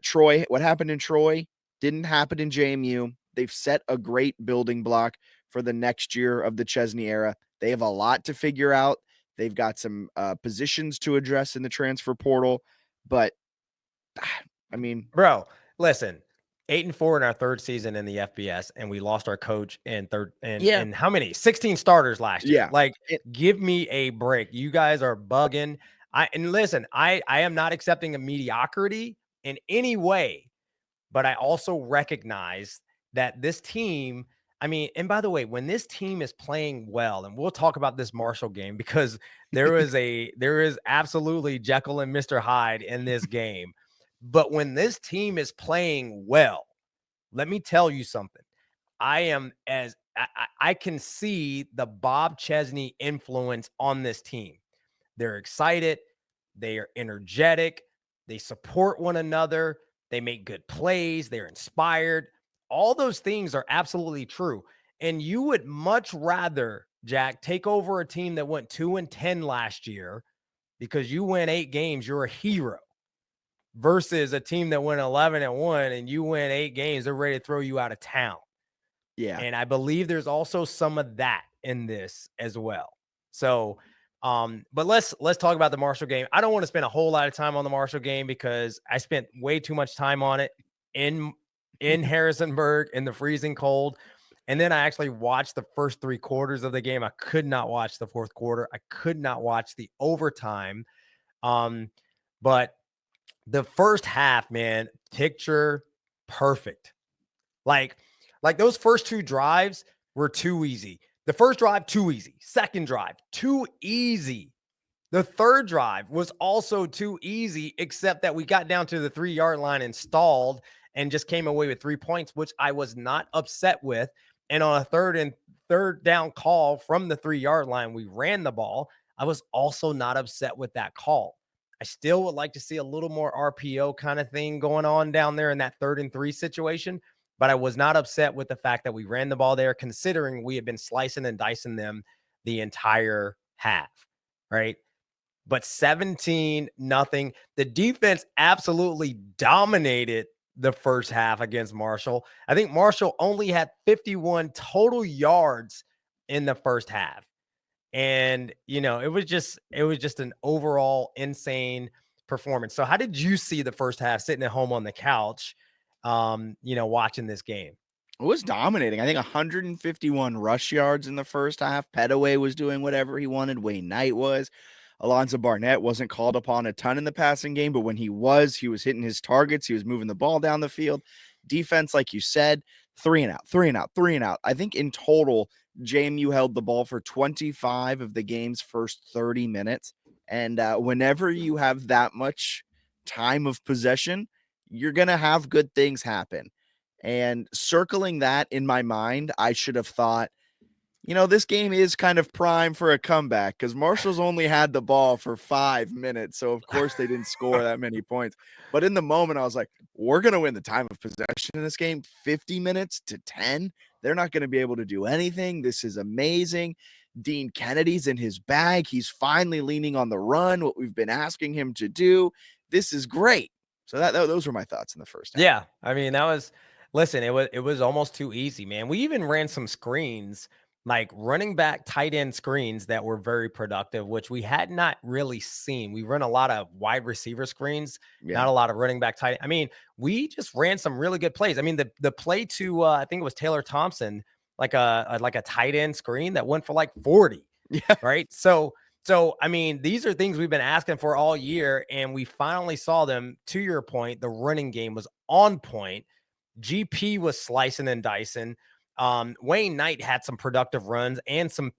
happened in Troy didn't happen in JMU. They've set a great building block for the next year of the Chesney era. They have a lot to figure out. They've got some positions to address in the transfer portal, but I mean, bro, listen, 8-4 in our third season in the FBS, and we lost our coach in third and how many? 16 starters last year. Yeah. Like, give me a break. You guys are bugging. Listen, I am not accepting a mediocrity in any way, but I also recognize that this team, I mean, and by the way, when this team is playing well, and we'll talk about this Marshall game because there is absolutely Jekyll and Mr. Hyde in this game. But when this team is playing well, let me tell you something. I can see the Bob Chesney influence on this team. They're excited. They are energetic. They support one another. They make good plays. They're inspired. All those things are absolutely true. And you would much rather, Jack, take over a team that went 2-10 last year because you win 8 games, you're a hero, versus a team that went 11-1 and you win 8 games, they're ready to throw you out of town. Yeah. And I believe there's also some of that in this as well. So, but let's talk about the Marshall game. I don't want to spend a whole lot of time on the Marshall game because I spent way too much time on it in Harrisonburg in the freezing cold. And then I actually watched the first 3 quarters of the game. I could not watch the fourth quarter. I could not watch the overtime. But the first half, man, picture perfect. Like those first 2 drives were too easy. The first drive, too easy. Second drive, too easy. The third drive was also too easy, except that we got down to the 3-yard line and stalled and just came away with 3 points, which I was not upset with. And on a third down call from the 3-yard line, we ran the ball. I was also not upset with that call. I still would like to see a little more RPO kind of thing going on down there in that 3rd and 3 situation. But I was not upset with the fact that we ran the ball there, considering we had been slicing and dicing them the entire half, right? But 17-0. The defense absolutely dominated the first half against Marshall. I think Marshall only had 51 total yards in the first half. And, it was just an overall insane performance. So how did you see the first half sitting at home on the couch, watching this game? It was dominating. I think 151 rush yards in the first half. Petaway was doing whatever he wanted. Wayne Knight was. Alonzo Barnett wasn't called upon a ton in the passing game, but when he was hitting his targets. He was moving the ball down the field. Defense, like you said, 3 and out, 3 and out, 3 and out. I think in total, JMU held the ball for 25 of the game's first 30 minutes. And whenever you have that much time of possession, you're going to have good things happen. And circling that in my mind, I should have thought, this game is kind of prime for a comeback because Marshall's only had the ball for 5 minutes. So, of course, they didn't score that many points. But in the moment, I was like, we're going to win the time of possession in this game, 50 minutes to 10. They're not going to be able to do anything. This is amazing. Dean Kennedy's in his bag. He's finally leaning on the run, what we've been asking him to do. This is great. So those were my thoughts in the first half. Yeah. I mean, listen, it was almost too easy, man. We even ran some screens, like running back tight end screens that were very productive, which we had not really seen. We run a lot of wide receiver screens, not a lot of running back tight end. I mean, we just ran some really good plays. I mean, the play to I think it was Taylor Thompson, like a tight end screen that went for like 40. Yeah. Right. So I mean, these are things we've been asking for all year, and we finally saw them. To your point, the running game was on point. GP was slicing and dicing. Wayne Knight had some productive runs and some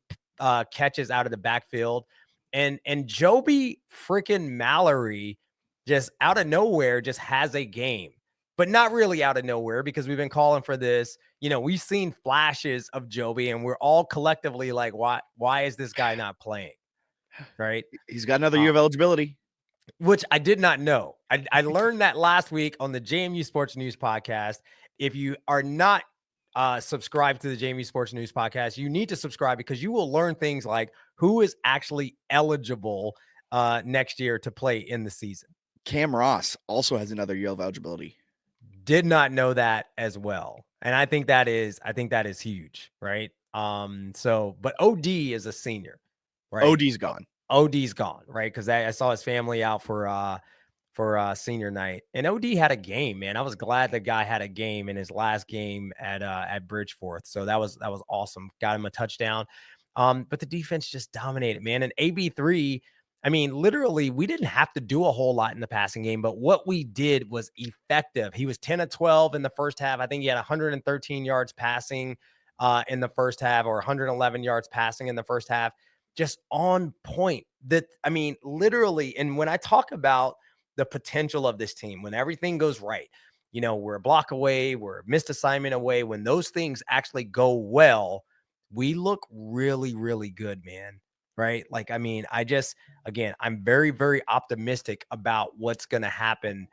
catches out of the backfield. And Joby freaking Mallory just out of nowhere just has a game, but not really out of nowhere because we've been calling for this. We've seen flashes of Joby and we're all collectively like, why is this guy not playing? Right. He's got another year of eligibility. Which I did not know. I learned that last week on the JMU Sports News podcast. If you are not subscribed to the JMU Sports News podcast, you need to subscribe because you will learn things like who is actually eligible next year to play in the season. Cam Ross also has another year of eligibility. Did not know that as well. And I think that is huge, right? But OD is a senior, right? OD's gone. OD's gone, right? Because I saw his family out for senior night, and OD had a game, man. I was glad the guy had a game in his last game at Bridgeforth. So that was awesome. Got him a touchdown. But the defense just dominated, man. And AB3, I mean, literally, we didn't have to do a whole lot in the passing game, but what we did was effective. He was 10 of 12 in the first half. I think he had 113 yards passing in the first half, or 111 yards passing in the first half. Just on point. Literally, and when I talk about the potential of this team, when everything goes right, we're a block away, we're a missed assignment away. When those things actually go well, we look really, really good, man. Right? I'm very, very optimistic about what's going to happen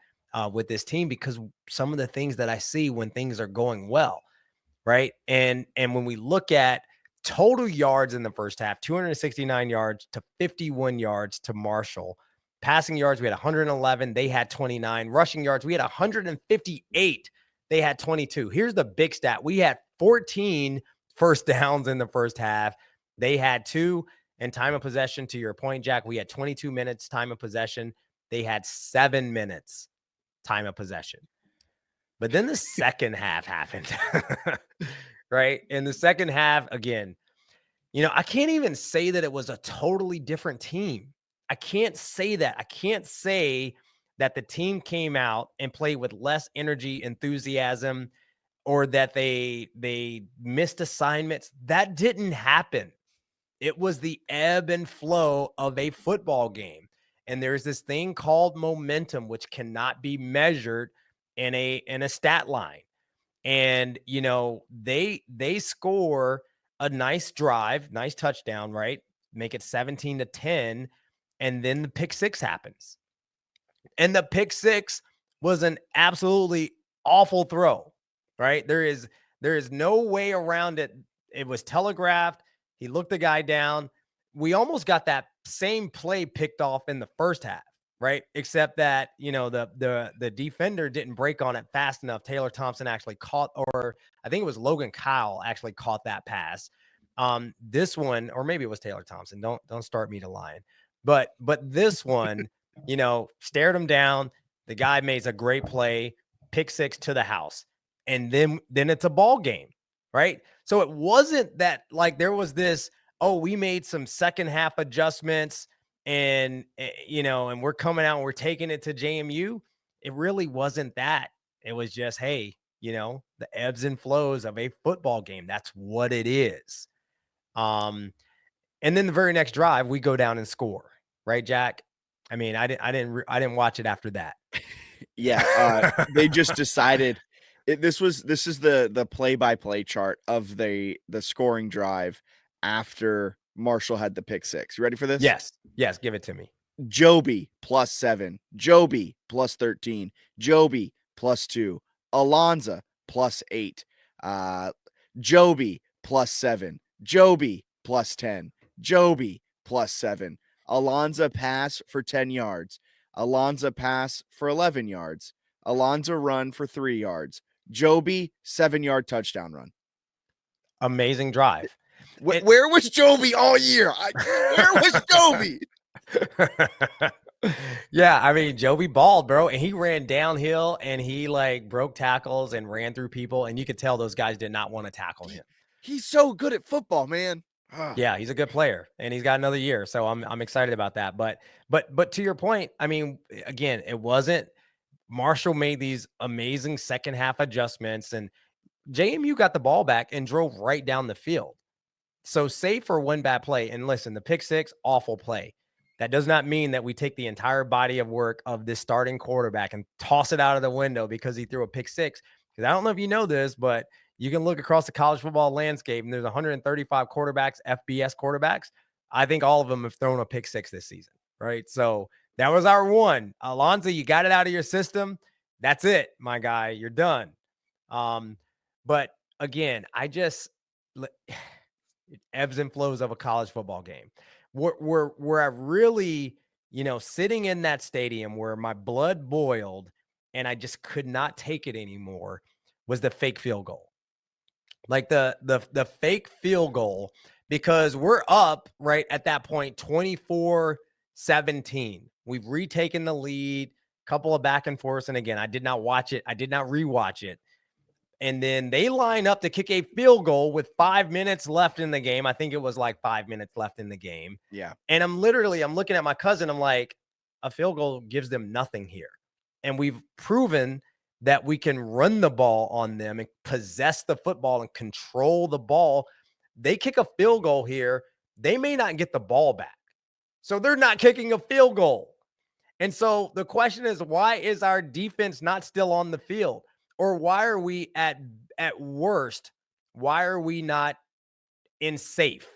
with this team, because some of the things that I see when things are going well, right? And when we look at total yards in the first half, 269 yards to 51 yards to Marshall. Passing yards, we had 111. They had 29. Rushing yards, we had 158. They had 22. Here's the big stat. We had 14 first downs in the first half. They had 2. And time of possession, to your point, Jack, we had 22 minutes time of possession. They had 7 minutes time of possession. But then the second half happened, right? In the second half, again, I can't even say that it was a totally different team. I can't say that. I can't say that the team came out and played with less energy, enthusiasm, or that they missed assignments. That didn't happen. It was the ebb and flow of a football game. And there's this thing called momentum, which cannot be measured in a stat line. And, they score a nice drive, nice touchdown, right? Make it 17-10. And then the pick six happens. And the pick six was an absolutely awful throw, right? There is no way around it. It was telegraphed. He looked the guy down. We almost got that same play picked off in the first half, right? Except that, the defender didn't break on it fast enough. Taylor Thompson actually caught, or I think it was Logan Kyle actually caught that pass. This one, or maybe it was Taylor Thompson. Don't start me to lying. But this one, stared him down. The guy makes a great play, pick six to the house. And then it's a ball game, right? So it wasn't that like there was this, we made some second half adjustments and we're coming out and we're taking it to JMU. It really wasn't that. It was just, hey, the ebbs and flows of a football game. That's what it is. And then the very next drive, we go down and score, right, Jack? I mean, I didn't watch it after that. Yeah, they just decided. This is the play-by-play chart of the scoring drive after Marshall had the pick six. You ready for this? Yes, give it to me. Joby +7, Joby +13, Joby +2, Alonza +8, Joby +7, Joby +10, Joby +7, Alonza pass for 10 yards, Alonza pass for 11 yards, Alonza run for 3 yards, Joby 7-yard touchdown run. Amazing drive. Where was Joby all year? Where was Joby? Yeah, I mean, Joby balled, bro, and he ran downhill and he broke tackles and ran through people, and you could tell those guys did not want to tackle him. He's so good at football, man. Yeah, he's a good player, and he's got another year, so I'm excited about that. But to your point, I mean, again, it wasn't. Marshall made these amazing second half adjustments, and JMU got the ball back and drove right down the field. So save for one bad play, and listen, the pick six, awful play. That does not mean that we take the entire body of work of this starting quarterback and toss it out of the window because he threw a pick six. Because I don't know if you know this, but you can look across the college football landscape, and there's 135 quarterbacks, FBS quarterbacks. I think all of them have thrown a pick six this season, right? So that was our one. Alonzo, you got it out of your system. That's it, my guy. You're done. But again, it ebbs and flows of a college football game. Where I really, sitting in that stadium where my blood boiled and I just could not take it anymore was the fake field goal. like the fake field goal, because we're up right at that point 24-17. We've retaken the lead, couple of back and forths. And again, I did not watch it. I did not rewatch it. And then they line up to kick a field goal with 5 minutes left in the game. I think it was like 5 minutes left in the game. Yeah. And I'm looking at my cousin. I'm like, a field goal gives them nothing here. And we've proven that we can run the ball on them and possess the football and control the ball. They kick a field goal here, they may not get the ball back. So they're not kicking a field goal. And so the question is, why is our defense not still on the field? Or why are we at worst, why are we not in safe,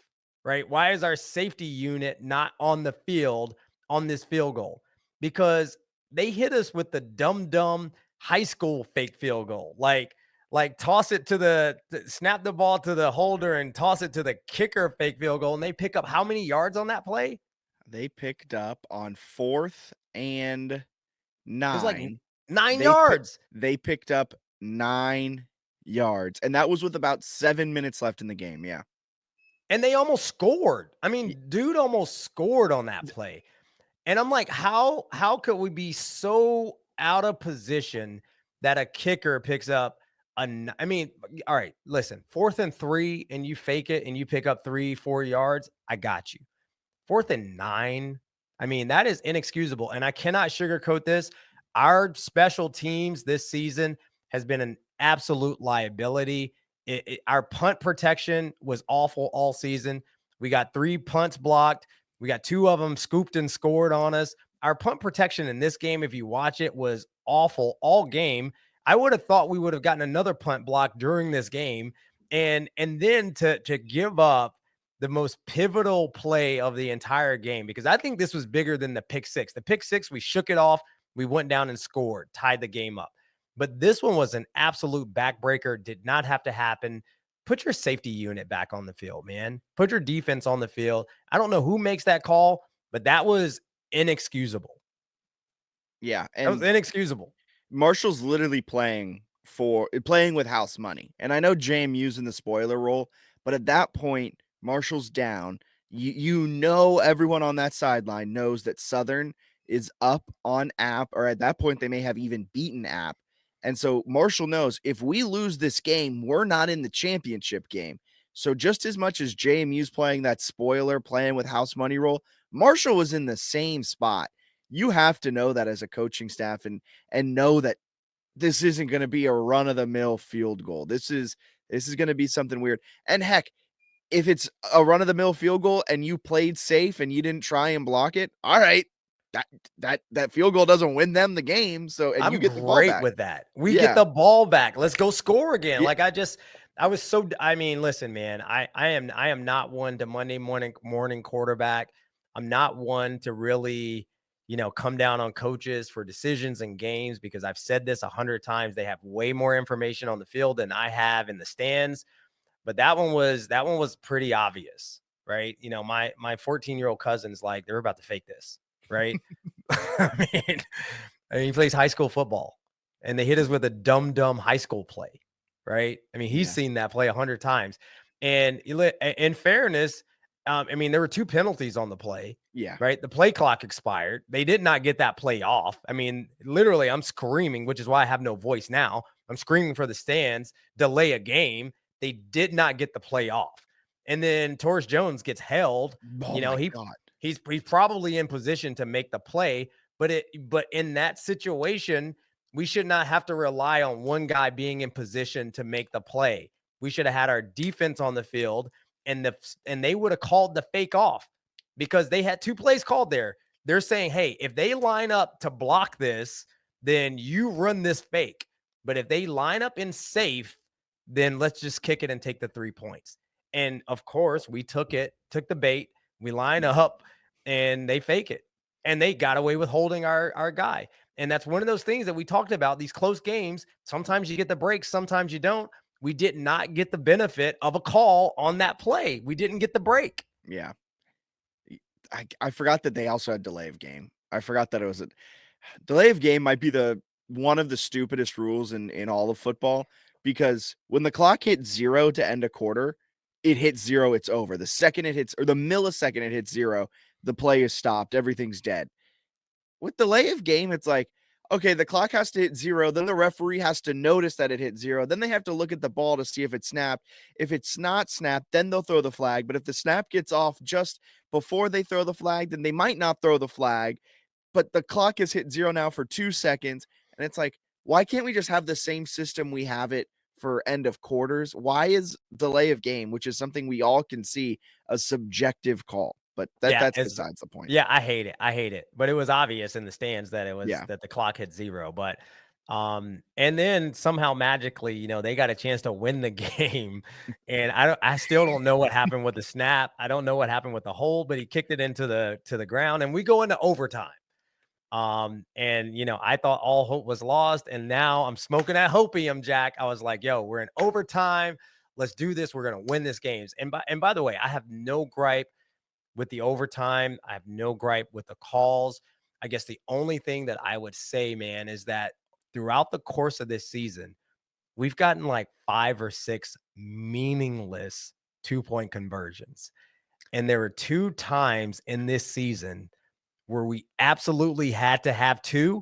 right? Why is our safety unit not on the field on this field goal? Because they hit us with the dumb high school fake field goal. Like toss it to snap the ball to the holder and toss it to the kicker fake field goal. And they pick up how many yards on that play? They picked up on 4th and 9. It was like 9 yards. They picked up 9 yards. And that was with about 7 minutes left in the game. Yeah. And they almost scored. I mean, dude almost scored on that play. And I'm like, how could we be so out of position that a kicker picks up all right, listen, 4th and 3 and you fake it and you pick up 3-4 yards. I got you. 4th and 9. I mean, that is inexcusable. And I cannot sugarcoat this. Our special teams this season has been an absolute liability. Our punt protection was awful all season. We got 3 punts blocked. We got 2 of them scooped and scored on us. Our punt protection in this game, if you watch it, was awful all game. I would have thought we would have gotten another punt block during this game. And then to give up the most pivotal play of the entire game, because I think this was bigger than the pick six. The pick six, we shook it off. We went down and scored, tied the game up. But this one was an absolute backbreaker. Did not have to happen. Put your safety unit back on the field, man. Put your defense on the field. I don't know who makes that call, but that was inexcusable. Yeah. And that was inexcusable. Marshall's literally playing with house money. And I know JMU's in the spoiler role, but at that point, Marshall's down. You know, everyone on that sideline knows that Southern is up on App, or at that point, they may have even beaten App. And so Marshall knows if we lose this game, we're not in the championship game. So just as much as JMU's playing that spoiler, playing with house money role, Marshall was in the same spot. You have to know that as a coaching staff and know that this isn't going to be a run-of-the-mill field goal. This is going to be something weird. And heck, if it's a run-of-the-mill field goal and you played safe and you didn't try and block it, all right, that field goal doesn't win them the game. So and I'm you get the ball back. great with that. We get the ball back. Let's go score again. Yeah. Listen, man, I am not one to Monday morning quarterback. I'm not one to really, come down on coaches for decisions and games, because I've said this 100 times. They have way more information on the field than I have in the stands. But that one was pretty obvious, right? My 14-year-old cousin's like, they're about to fake this, right? I mean, he plays high school football, and they hit us with a dumb high school play, right? I mean, he's seen that play 100 times. And in fairness, there were 2 penalties on the play. Yeah. Right. The play clock expired. They did not get that play off. I mean, literally, I'm screaming, which is why I have no voice now. I'm screaming for the stands, delay a game. They did not get the play off. And then Torres Jones gets held. He's probably in position to make the play, but in that situation, we should not have to rely on one guy being in position to make the play. We should have had our defense on the field, and they would have called the fake off, because they had 2 plays called there. They're saying, hey, if they line up to block this, then you run this fake. But if they line up in safe, then let's just kick it and take the 3 points. And of course, we took the bait. We line up and they fake it. And they got away with holding our guy. And that's one of those things that we talked about, these close games. Sometimes you get the breaks, sometimes you don't. We did not get the benefit of a call on that play. We didn't get the break. Yeah. I forgot that they also had delay of game. I forgot that it was a delay of game might be the one of the stupidest rules in all of football, because when the clock hits 0 to end a quarter, it hits 0, it's over. The second it hits, or the millisecond it hits 0, the play is stopped. Everything's dead. With delay of game, it's like, okay, the clock has to hit 0. Then the referee has to notice that it hit 0. Then they have to look at the ball to see if it's snapped. If it's not snapped, then they'll throw the flag. But if the snap gets off just before they throw the flag, then they might not throw the flag. But the clock has hit 0 now for 2 seconds. And it's like, why can't we just have the same system we have it for end of quarters? Why is delay of game, which is something we all can see, a subjective call? But that's besides the point. Yeah, I hate it. I hate it. But it was obvious in the stands that it was that the clock hit 0. But and then somehow magically, they got a chance to win the game. And I still don't know what happened with the snap. I don't know what happened with the hold, but he kicked it into the ground and we go into overtime. And I thought all hope was lost. And now I'm smoking that hopium, Jack. I was like, yo, we're in overtime. Let's do this. We're going to win this games. And by the way, I have no gripe with the overtime. I have no gripe with the calls. I guess the only thing that I would say, man, is that throughout the course of this season, we've gotten like 5 or 6 meaningless 2-point conversions. And there were 2 times in this season where we absolutely had to have 2,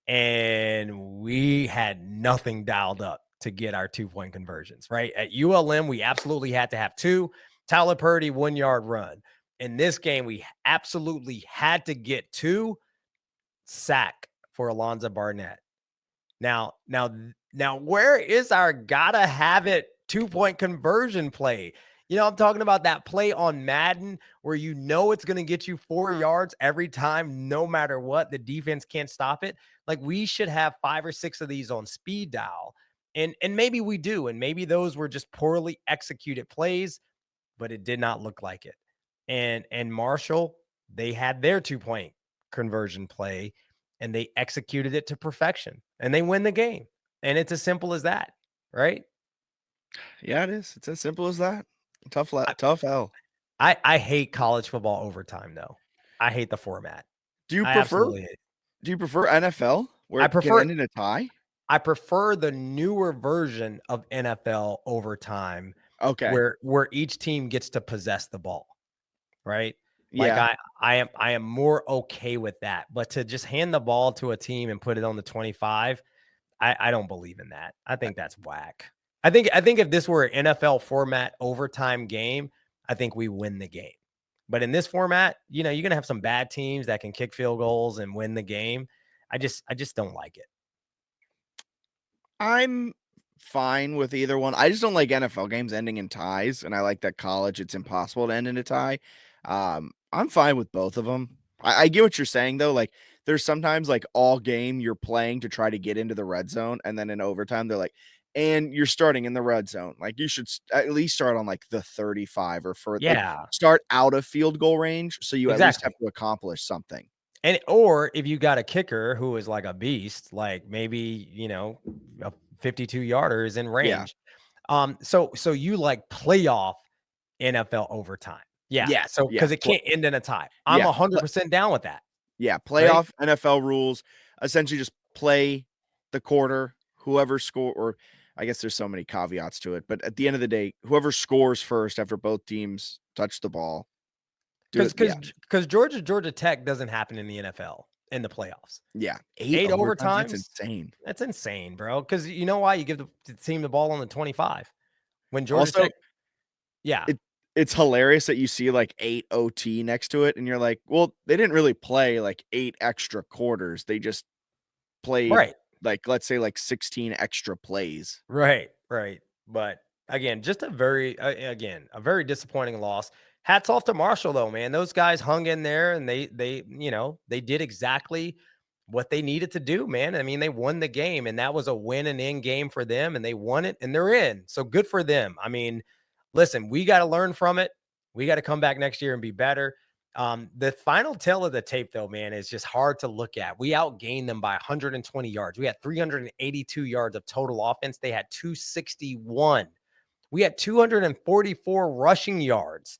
and we had nothing dialed up to get our 2-point conversions, right? At ULM, we absolutely had to have 2. Tyler Purdy, 1-yard run. In this game, we absolutely had to get 2. Sack for Alonzo Barnett. Now, where is our gotta have it 2-point conversion play? I'm talking about that play on Madden where it's going to get you 4 yards every time, no matter what. The defense can't stop it. Like, we should have 5 or 6 of these on speed dial. And maybe we do. And maybe those were just poorly executed plays, but it did not look like it. And Marshall, they had their 2-point conversion play and they executed it to perfection and they win the game. And it's as simple as that, right? Yeah, it is. It's as simple as that. Tough L. I hate college football overtime, though. I hate the format. Do you prefer NFL where it can end in a tie? I prefer the newer version of NFL overtime. Okay. Where each team gets to possess the ball. Right? Yeah. Like I am more okay with that. But to just hand the ball to a team and put it on the 25, I don't believe in that. I think that's whack. I think if this were an NFL format overtime game, I think we win the game. But in this format, you're going to have some bad teams that can kick field goals and win the game. I just don't like it. I'm fine with either one. I just don't like NFL games ending in ties, and I like that college it's impossible to end in a tie. I'm fine with both of them. I get what you're saying, though. Like, there's sometimes like all game you're playing to try to get into the red zone, and then in overtime they're like, and you're starting in the red zone. Like, you should at least start on like the 35 or further. Yeah. Like, start out of field goal range so you at least have to accomplish something. Or if you got a kicker who is like a beast, like maybe, a 52-yarder is in range. Yeah. So you like playoff NFL overtime. Yeah. Yeah. So because it can't end in a tie. I'm 100% down with that. Yeah. Playoff NFL rules, essentially just play the quarter, whoever score, or I guess there's so many caveats to it, but at the end of the day, whoever scores first after both teams touch the ball. Because Georgia Tech doesn't happen in the NFL in the playoffs. Yeah. 8 overtimes. That's insane. That's insane, bro. Because you know why? You give the team the ball on the 25. When Georgia also, Tech. Yeah. It's hilarious that you see like 8 OT next to it. And you're like, well, they didn't really play like 8 extra quarters. They just played like, let's say like 16 extra plays. Right. But again, just a very disappointing loss. Hats off to Marshall, though, man. Those guys hung in there and they did exactly what they needed to do, man. I mean, they won the game, and that was a win and in game for them, and they won it, and they're in. So good for them. I mean, listen, we got to learn from it. We got to come back next year and be better. The final tail of the tape, though, man, is just hard to look at. We outgained them by 120 yards. We had 382 yards of total offense. They had 261. We had 244 rushing yards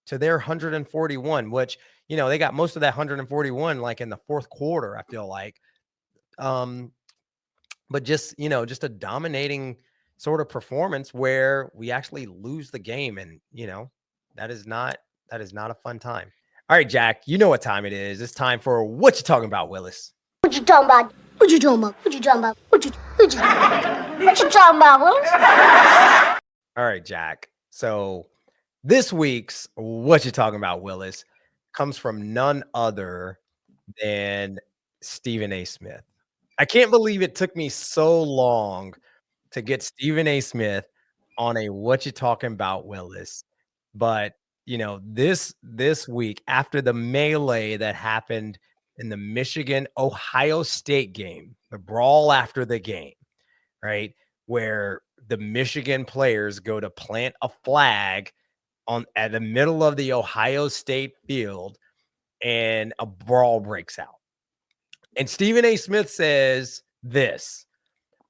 to their 141, which, they got most of that 141 like in the fourth quarter, I feel like. but just, just a dominating sort of performance where we actually lose the game. And, that is not a fun time. All right, Jack, you know what time it is. It's time for What You Talking About, Willis. What you talking about? What you talking about? What you talking about? What you talking about, Willis? All right, Jack. So this week's What You Talking About, Willis, comes from none other than Stephen A. Smith. I can't believe it took me so long to get Stephen A. Smith on a What You Talking About, Willis. But, this week, after the melee that happened in the Michigan-Ohio State game, the brawl after the game, right, where the Michigan players go to plant a flag at the middle of the Ohio State field, and a brawl breaks out. And Stephen A. Smith says this: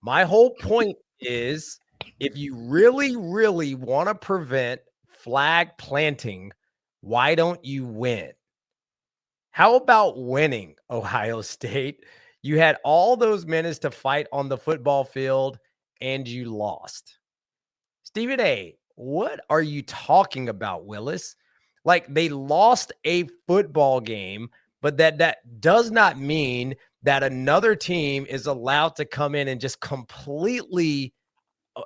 my whole point is, if you really, really want to prevent flag planting, why don't you win? How about winning, Ohio State? You had all those minutes to fight on the football field, and you lost. Stephen A., what are you talking about, Willis? Like, they lost a football game, but that does not mean that another team is allowed to come in and just completely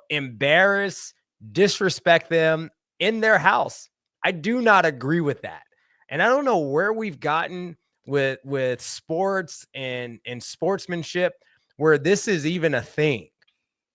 embarrass, disrespect them in their house. I do not agree with that. And I don't know where we've gotten with sports and sportsmanship where this is even a thing.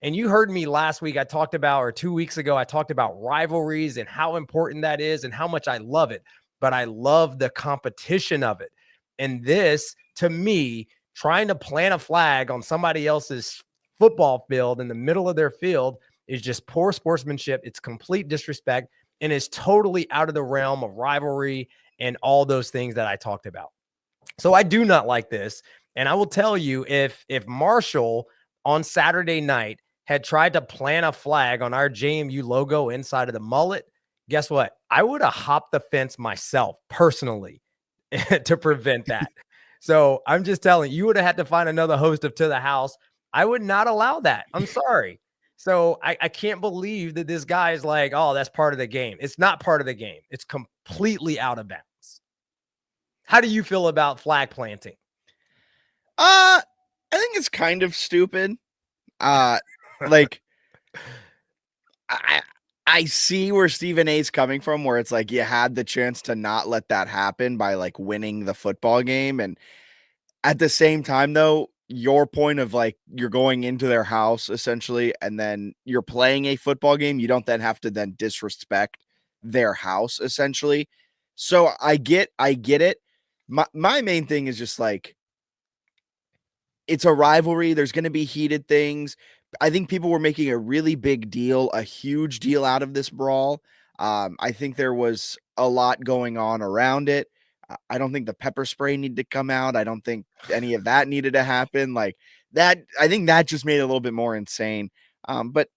And you heard me last week, or 2 weeks ago, I talked about rivalries and how important that is and how much I love it. But I love the competition of it. And this, to me, trying to plant a flag on somebody else's football field in the middle of their field is just poor sportsmanship. It's complete disrespect, and is totally out of the realm of rivalry and all those things that I talked about. So I do not like this. And I will tell you, if Marshall on Saturday night had tried to plant a flag on our JMU logo inside of the mullet, guess what? I would have hopped the fence myself personally to prevent that. So I'm just telling you, would have had to find another host of To the House. I would not allow that. I'm sorry. So I can't believe that this guy is like, oh, that's part of the game. It's not part of the game. It's completely out of bounds. How do you feel about flag planting? I think it's kind of stupid. Like, I see where Stephen A's coming from, where it's like you had the chance to not let that happen by like winning the football game. And at the same time, though, your point of like you're going into their house essentially, and then you're playing a football game, you don't then have to then disrespect their house essentially. So I get it. My main thing is just like, it's a rivalry. There's going to be heated things. I think people were making a really big deal, a huge deal out of this brawl. I think there was a lot going on around it. I don't think the pepper spray needed to come out. I don't think any of that needed to happen. Like that, I think that just made it a little bit more insane. But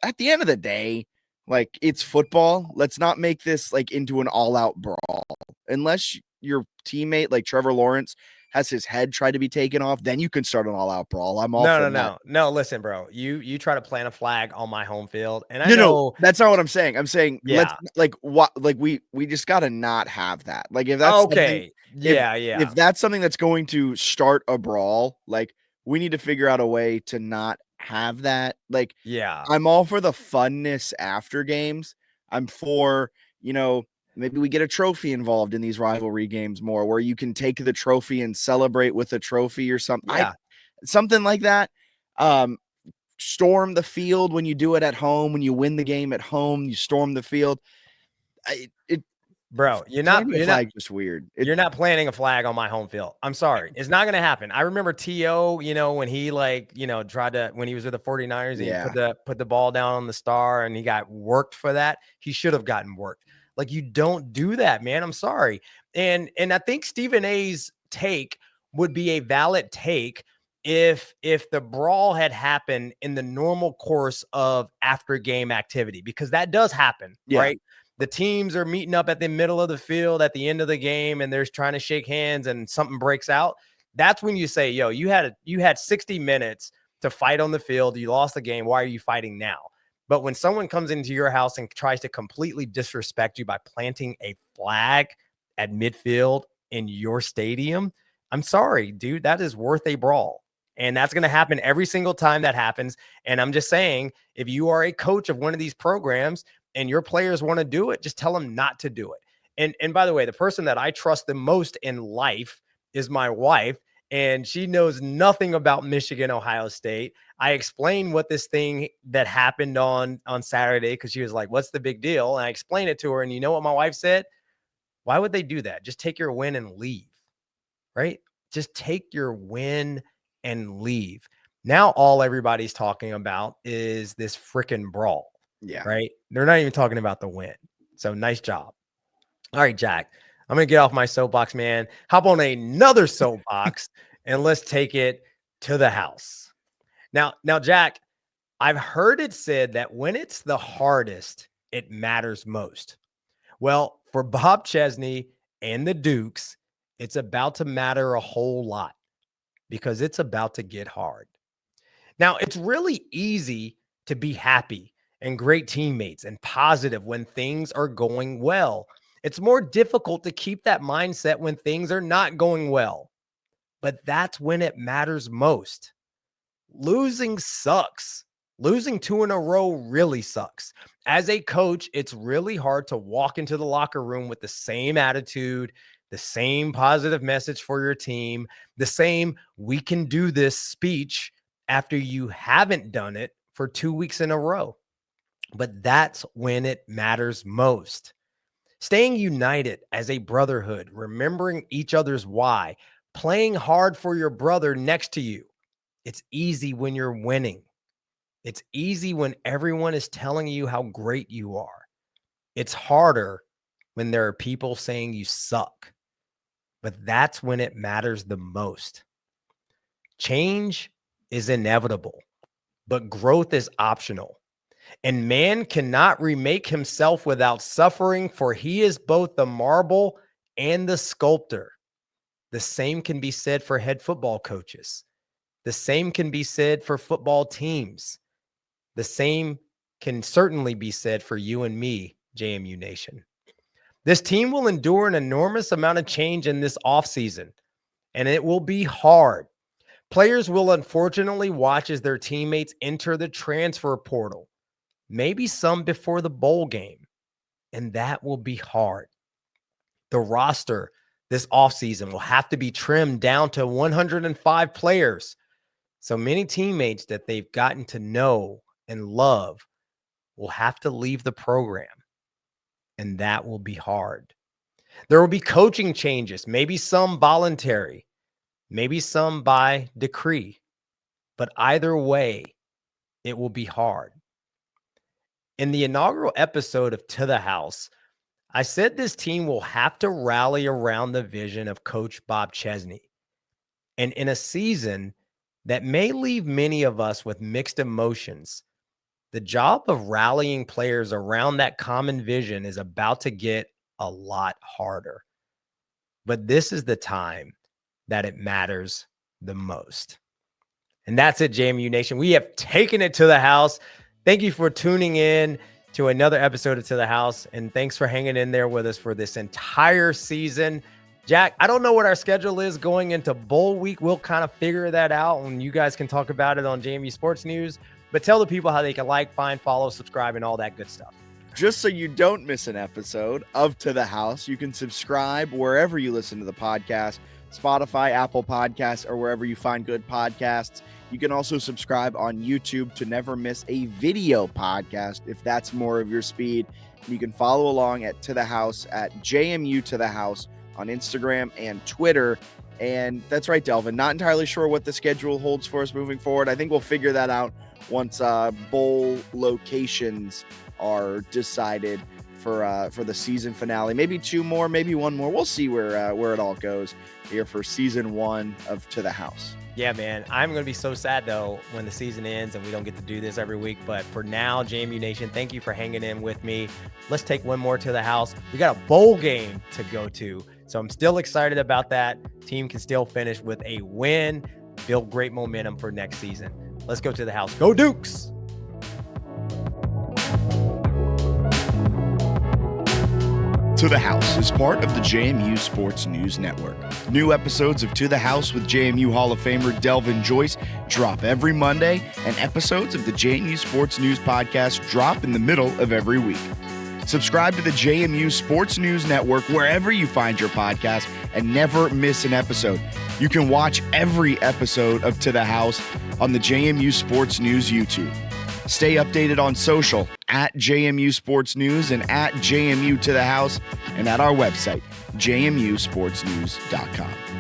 at the end of the day, like, it's football. Let's not make this like into an all-out brawl. Unless your teammate like Trevor Lawrence has his head try to be taken off, then you can start an all-out brawl. I'm all for that. No. Listen, bro, you try to plant a flag on my home field, and No, that's not what I'm saying. I'm saying, yeah, we just got to not have that. Like, if that's okay, if that's something that's going to start a brawl, like, we need to figure out a way to not have that. Like, yeah, I'm all for the funness after games. I'm for, maybe we get a trophy involved in these rivalry games more, where you can take the trophy and celebrate with a trophy or something. Yeah. Something like that. Storm the field when you do it at home. When you win the game at home, you storm the field. Bro, you're not just weird. You're not planting a flag on my home field. I'm sorry. It's not going to happen. I remember T.O., when he tried to, when he was with the 49ers, he put the ball down on the star and he got worked for that. He should have gotten worked. Like, you don't do that, man. I'm sorry. And I think Stephen A's take would be a valid take if the brawl had happened in the normal course of after game activity, because that does happen, right? The teams are meeting up at the middle of the field at the end of the game and they're trying to shake hands and something breaks out. That's when you say, yo, you had 60 minutes to fight on the field. You lost the game. Why are you fighting now? But when someone comes into your house and tries to completely disrespect you by planting a flag at midfield in your stadium, I'm sorry, dude, that is worth a brawl. And that's going to happen every single time that happens. And I'm just saying, if you are a coach of one of these programs and your players want to do it, just tell them not to do it. And by the way, the person that I trust the most in life is my wife, and she knows nothing about Michigan, Ohio State. I explained what this thing that happened on Saturday, because she was like, what's the big deal? And I explained it to her. And you know what my wife said? Why would they do that? Just take your win and leave, right? Just take your win and leave. Now all everybody's talking about is this freaking brawl. Yeah. Right? They're not even talking about the win. So nice job. All right, Jack, I'm going to get off my soapbox, man. Hop on another soapbox and let's take it to the house. Now, Jack, I've heard it said that when it's the hardest, it matters most. Well, for Bob Chesney and the Dukes, it's about to matter a whole lot because it's about to get hard. Now, it's really easy to be happy and great teammates and positive when things are going well. It's more difficult to keep that mindset when things are not going well. But that's when it matters most. Losing sucks. Losing 2 in a row really sucks. As a coach, it's really hard to walk into the locker room with the same attitude, the same positive message for your team, the same "we can do this" speech after you haven't done it for 2 weeks in a row. But that's when it matters most. Staying united as a brotherhood, remembering each other's why, playing hard for your brother next to you. It's easy when you're winning. It's easy when everyone is telling you how great you are. It's harder when there are people saying you suck. But that's when it matters the most. Change is inevitable, but growth is optional. And man cannot remake himself without suffering, for he is both the marble and the sculptor. The same can be said for head football coaches. The same can be said for football teams. The same can certainly be said for you and me, JMU Nation. This team will endure an enormous amount of change in this offseason, and it will be hard. Players will unfortunately watch as their teammates enter the transfer portal, maybe some before the bowl game, and that will be hard. The roster this offseason will have to be trimmed down to 105 players. So many teammates that they've gotten to know and love will have to leave the program, and that will be hard. There will be coaching changes, maybe some voluntary, maybe some by decree, but either way, it will be hard. In the inaugural episode of To the House, I said this team will have to rally around the vision of Coach Bob Chesney. And in a season that may leave many of us with mixed emotions, the job of rallying players around that common vision is about to get a lot harder. But this is the time that it matters the most. And that's it, JMU Nation. We have taken it to the house. Thank you for tuning in to another episode of To the House. And thanks for hanging in there with us for this entire season. Jack, I don't know what our schedule is going into bowl week. We'll kind of figure that out, and you guys can talk about it on JMU Sports News. But tell the people how they can like, find, follow, subscribe, and all that good stuff. Just so you don't miss an episode of To the House, you can subscribe wherever you listen to the podcast, Spotify, Apple Podcasts, or wherever you find good podcasts. You can also subscribe on YouTube to never miss a video podcast if that's more of your speed. You can follow along at To the House at JMU To the House on Instagram and Twitter. And that's right, Delvin. Not entirely sure what the schedule holds for us moving forward. I think we'll figure that out once bowl locations are decided for the season finale. Maybe 2 more, maybe 1 more. We'll see where it all goes here for season 1 of To the House. Yeah, man. I'm going to be so sad, though, when the season ends and we don't get to do this every week. But for now, JMU Nation, thank you for hanging in with me. Let's take one more to the house. We got a bowl game to go to. So I'm still excited about that. Team can still finish with a win, build great momentum for next season. Let's go to the house. Go Dukes! To the House is part of the JMU Sports News Network. New episodes of To the House with JMU Hall of Famer Delvin Joyce drop every Monday, and episodes of the JMU Sports News Podcast drop in the middle of every week. Subscribe to the JMU Sports News Network wherever you find your podcast and never miss an episode. You can watch every episode of To the House on the JMU Sports News YouTube. Stay updated on social at JMU Sports News and at JMU To the House, and at our website, jmusportsnews.com.